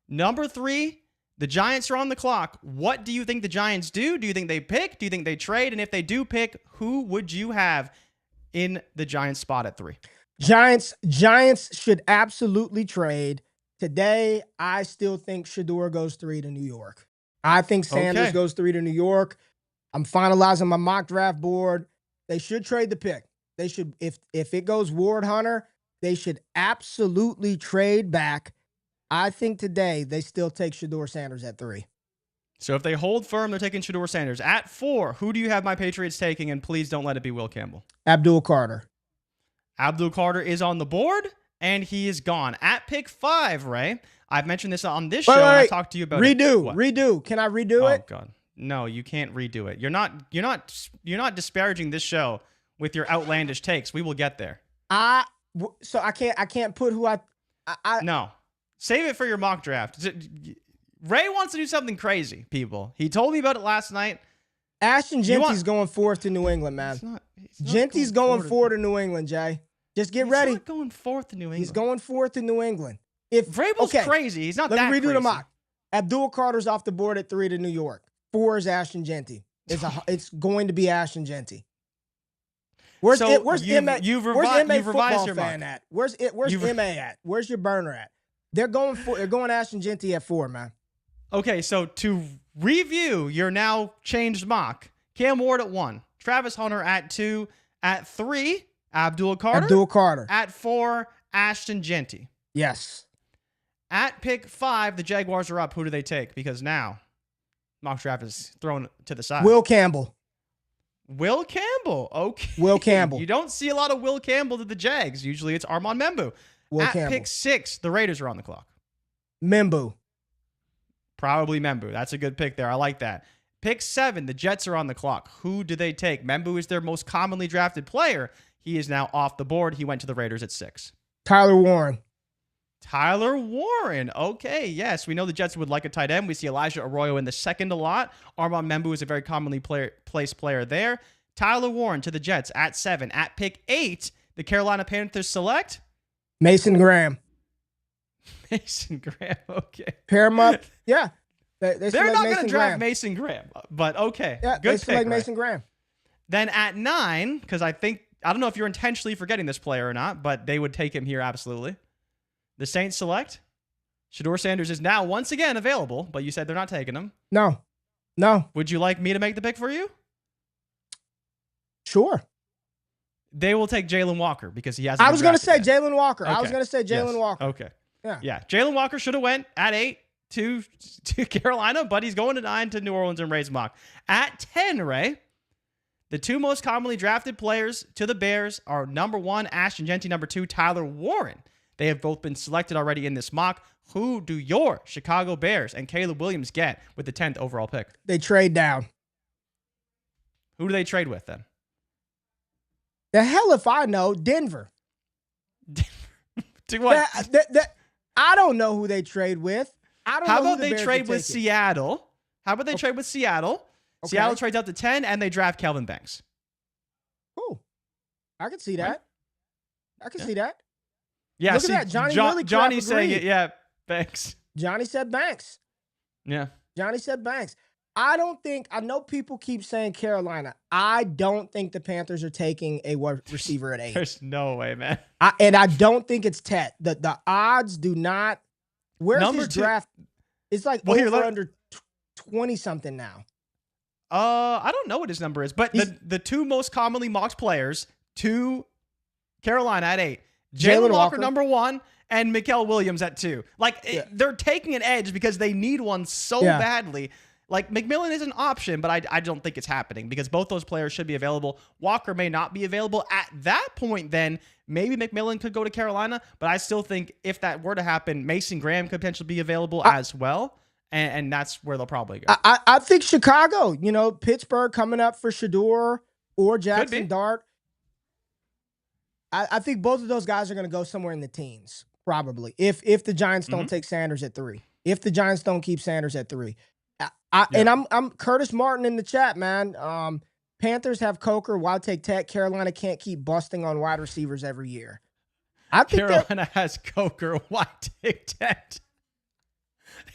Number 3, the Giants are on the clock. What do you think the Giants do? Do you think they pick? Do you think they trade? And if they do pick, who would you have in the Giants spot at 3? Giants should absolutely trade. Today, I still think Shedeur goes 3 to New York. I think Sanders goes 3 to New York. I'm finalizing my mock draft board. They should trade the pick. They should, if it goes Ward Hunter, they should absolutely trade back. I think today they still take Shedeur Sanders at 3. So if they hold firm, they're taking Shedeur Sanders. At 4, who do you have my Patriots taking? And please don't let it be Will Campbell. Abdul Carter. Abdul Carter is on the board. and he is gone. At pick 5, Ray, I've mentioned this on this show, and I talked to you about redo. Can I redo it? Oh God, no, you can't redo it. You're not disparaging this show with your outlandish takes. We will get there. So I can't put who I No, save it for your mock draft. Ray wants to do something crazy, people. He told me about it last night. Ashton Genty's going 4th to New England, man. Genty's going 4 to New England, Jay. Just get ready. He's not going 4th to New England. He's going 4th to New England. If Vrabel's crazy, he's not that crazy. Let me redo the mock. Abdul Carter's off the board at 3 to New York. 4 is Ashton Genty. It's going to be Ashton Genty. Where's MA football your fan mock. at? Where's MA at? Where's your burner at? They're going Ashton Genty at 4, man. Okay, so to review your now changed mock, Cam Ward at 1, Travis Hunter at 2, at 3, Abdul Carter. At 4, Ashton Genty. Yes. At pick 5, the Jaguars are up. Who do they take? Because now mock draft is thrown to the side. Will Campbell. Okay. Will Campbell. You don't see a lot of Will Campbell to the Jags. Usually it's Armand Membu. At pick 6, the Raiders are on the clock. Membu. Probably Membu. That's a good pick there. I like that. Pick 7, the Jets are on the clock. Who do they take? Membu is their most commonly drafted player. He is now off the board. He went to the Raiders at 6. Tyler Warren. Okay, yes. We know the Jets would like a tight end. We see Elijah Arroyo in the second a lot. Armand Membu is a very commonly placed player there. Tyler Warren to the Jets at 7. At pick 8, the Carolina Panthers select Mason Graham. Okay. Pair him up. Yeah. They're not going to draft Mason Graham, but okay. Yeah, good they select pick, Mason Graham. Then at 9, because I don't know if you're intentionally forgetting this player or not, but they would take him here absolutely. The Saints select Shedeur Sanders is now once again available, but you said they're not taking him. No. Would you like me to make the pick for you? Sure. They will take Jalen Walker because he hasn't. I was going to say Jalen Walker. Okay. I was going to say Jalen Walker. Okay. Yeah. Jalen Walker should have went at 8 to Carolina, but he's going to 9 to New Orleans and Ray's mock. At 10, Ray, the 2 most commonly drafted players to the Bears are number 1, Ashton Genty, number 2, Tyler Warren. They have both been selected already in this mock. Who do your Chicago Bears and Caleb Williams get with the 10th overall pick? They trade down. Who do they trade with then? The hell if I know. Denver. To what? I don't know who they trade with. How about they trade with Seattle? Trade with Seattle? Okay. Seattle trades out to 10 and they draft Kelvin Banks. Oh, I can see that. See that. Yeah, look at that. Johnny's saying it. Yeah, Banks. Johnny said Banks. Yeah. Johnny said Banks. I know people keep saying Carolina. I don't think the Panthers are taking a receiver at 8. There's no way, man. I don't think it's Tet. The odds do not. Where's his draft? It's like under 20-something now. I don't know what his number is, but the 2 most commonly mocked players to Carolina at 8. Jalen Walker, number 1, and Mikael Williams at 2. They're taking an edge because they need one so badly. McMillan is an option, but I don't think it's happening because both those players should be available. Walker may not be available. At that point, then, maybe McMillan could go to Carolina, but I still think if that were to happen, Mason Graham could potentially be available as well, and that's where they'll probably go. I think Chicago, Pittsburgh coming up for Shedeur or Jackson Dart. I think both of those guys are going to go somewhere in the teens, probably, if the Giants don't take Sanders at 3. If the Giants don't keep Sanders at 3. And I'm Curtis Martin in the chat, man. Panthers have Coker, Wild Take Tech. Carolina can't keep busting on wide receivers every year. I think Carolina has Coker, Wild Take Tech.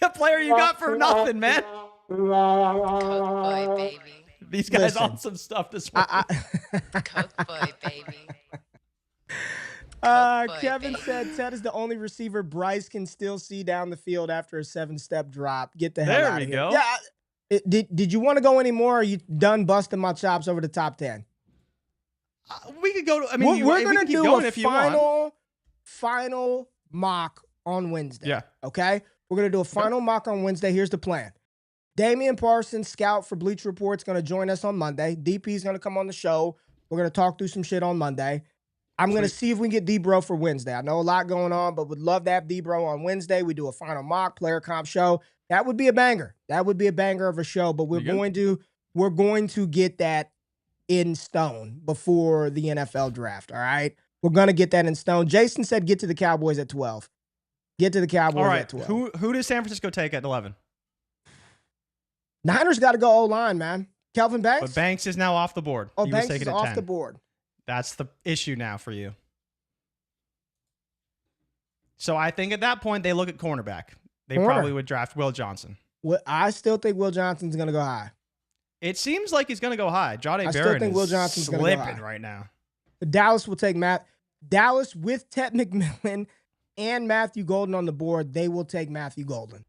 The player you got for nothing, man. Coke boy, baby. These guys on some stuff this morning. Coke boy, baby. Kevin said Ted is the only receiver Bryce can still see down the field after a 7-step drop. Get the hell out of here. There we go. Yeah. Did you want to go anymore? Or are you done busting my chops over the top 10? We could go to. We're going to do a final mock on Wednesday. Yeah. Okay. We're going to do a final mock on Wednesday. Here's the plan. Damian Parsons, scout for Bleacher Report, is going to join us on Monday. DP is going to come on the show. We're going to talk through some shit on Monday. I'm going to see if we can get D-Bro for Wednesday. I know a lot going on, but would love to have D-Bro on Wednesday. We do a final mock player comp show. That would be a banger. That would be a banger of a show, but we're going to get that in stone before the NFL draft, all right? We're going to get that in stone. Jason said get to the Cowboys at 12. Get to the Cowboys at 12. Who does San Francisco take at 11? Niners got to go O-line, man. Kelvin Banks? But Banks is now off the board. Oh, Banks is off the board. That's the issue now for you. So I think at that point, they look at cornerback. They probably would draft Will Johnson. I still think Will Johnson's going to go high. It seems like he's going to go high. Jahdae Barron is Will Johnson's slipping right now. Dallas will take Dallas with Ted McMillan and Matthew Golden on the board. They will take Matthew Golden.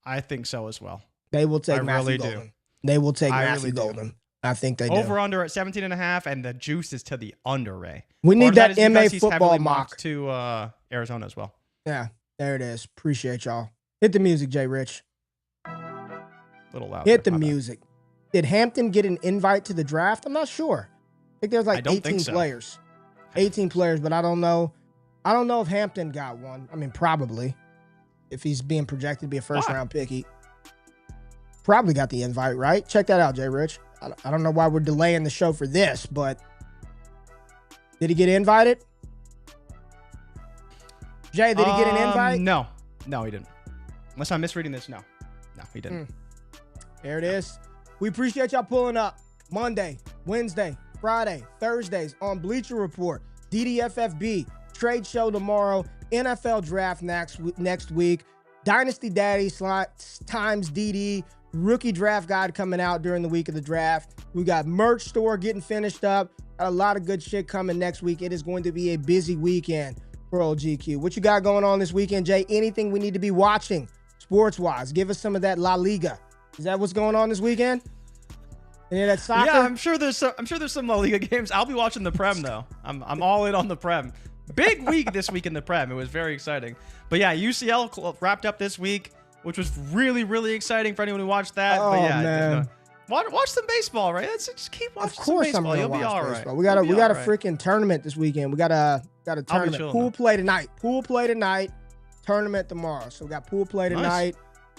I think so as well. They will take Matthew Golden. Do. They will take Matthew Golden. I think they do. Over-under at 17.5, and the juice is to the under, Ray. We need that MA football mock to Arizona as well. Yeah, there it is. Appreciate y'all. Hit the music, JRich. A little loud. Hit the music. Did Hampton get an invite to the draft? I'm not sure. I think there's like 18 players. 18 players, but I don't know. I don't know if Hampton got one. I mean, probably. If he's being projected to be a first-round pick, he probably got the invite, right? Check that out, JRich. I don't know why we're delaying the show for this, but did he get invited? Jay, did he get an invite? No, he didn't. Unless I'm misreading this, no, he didn't. There it is. We appreciate y'all pulling up Monday, Wednesday, Friday, Thursdays on Bleacher Report, DDFFB, trade show tomorrow, NFL draft next week, Dynasty Daddy times DD, rookie draft guide coming out during the week of the draft. We got merch store getting finished up. Got a lot of good shit coming next week. It is going to be a busy weekend for OGQ. What you got going on this weekend, Jay? Anything we need to be watching sports-wise? Give us some of that La Liga. Is that what's going on this weekend? Any of that soccer? Yeah, I'm sure there's some La Liga games. I'll be watching the Prem though. I'm all in on the Prem. Big week this week in the Prem. It was very exciting. But yeah, UCL wrapped up this week, which was really, really exciting for anyone who watched that. Oh, but yeah, man. Watch some baseball, right? Just keep watching some baseball. You'll be all right. We got a freaking tournament this weekend. We got a tournament. Pool play tonight. Tournament tomorrow. So we got pool play tonight.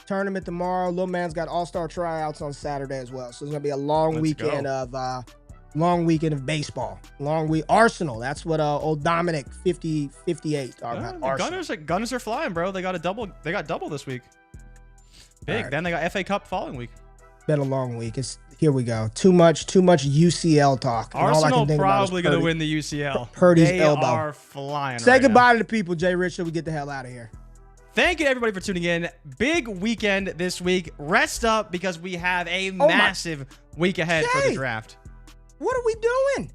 Tournament tomorrow. Little man's got all-star tryouts on Saturday as well. So it's gonna be a long weekend of baseball. Long week. Arsenal. That's what old Dominic 58 talking about. The Gunners are flying, bro. They got double this week. Big. Right. Then they got FA Cup following week. Been a long week. Here we go. Too much UCL talk. Arsenal probably going to win the UCL. Purdy's elbow. They are flying. Say goodbye to the people, JRich, so we get the hell out of here. Thank you, everybody, for tuning in. Big weekend this week. Rest up because we have a massive week ahead for the draft. What are we doing?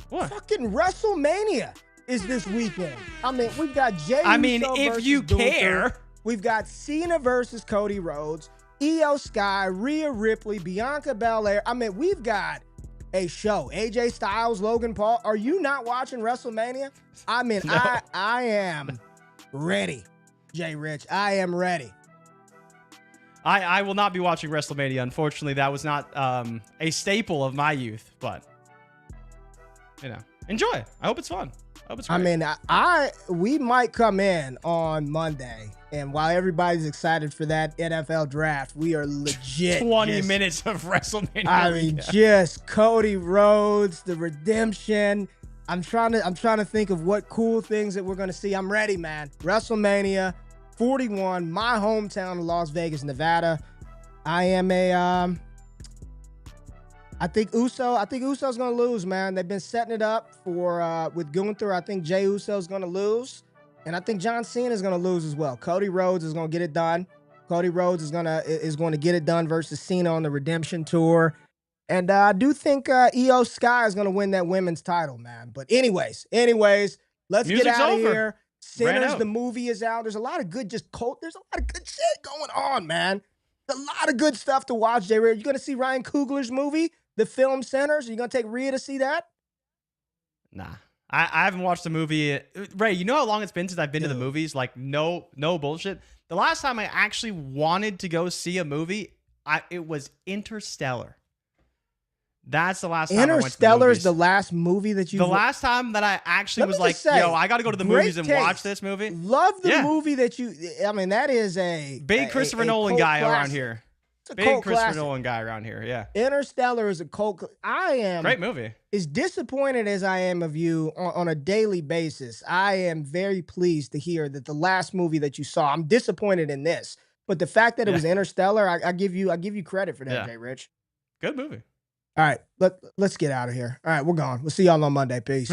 What? Fucking WrestleMania is this weekend. I mean, we've got Jey Uso if you care. Gunther. We've got Cena versus Cody Rhodes, Io Sky, Rhea Ripley, Bianca Belair. I mean, we've got a show. AJ Styles, Logan Paul. Are you not watching WrestleMania? I mean, no. I am ready, JRich. I am ready. I will not be watching WrestleMania. Unfortunately, that was not a staple of my youth. But, enjoy. I hope it's fun. I hope it's great. I mean, we might come in on Monday. And while everybody's excited for that NFL draft, we are legit 20 minutes of WrestleMania. I mean, just Cody Rhodes, the redemption. I'm trying to think of what cool things that we're gonna see. I'm ready, man. WrestleMania 41, my hometown of Las Vegas, Nevada. I think Uso's gonna lose, man. They've been setting it up for with Gunther. I think Jey Uso's gonna lose. And I think John Cena is going to lose as well. Cody Rhodes is going to get it done. Cody Rhodes is going to get it done versus Cena on the Redemption Tour. And I do think Io Sky is going to win that women's title, man. But anyways, let's get out of here. Sinners, the movie is out. There's a lot of good there's a lot of good shit going on, man. There's a lot of good stuff to watch, Jay. You going to see Ryan Coogler's movie, The Film Sinners? Are you going to take Rhea to see that? Nah. I haven't watched the movie. Ray, you know how long it's been since I've been to the movies? Like, no bullshit. The last time I actually wanted to go see a movie, it was Interstellar. That's the last time I went to the Interstellar movies. is the last movie that you. The last time that I actually was like, yo, I got to go to the movies and watch this movie. Love the movie that you. I mean, that is a big Christopher Nolan guy around here. It's a big Christopher Nolan guy around here. Yeah. Interstellar is a cult. I am great movie. As disappointed as I am of you on a daily basis, I am very pleased to hear that the last movie that you saw. I'm disappointed in this, but the fact that it was Interstellar, I give you credit for that, JRich. Good movie. All right, let's get out of here. All right, we're gone. We'll see y'all on Monday. Peace.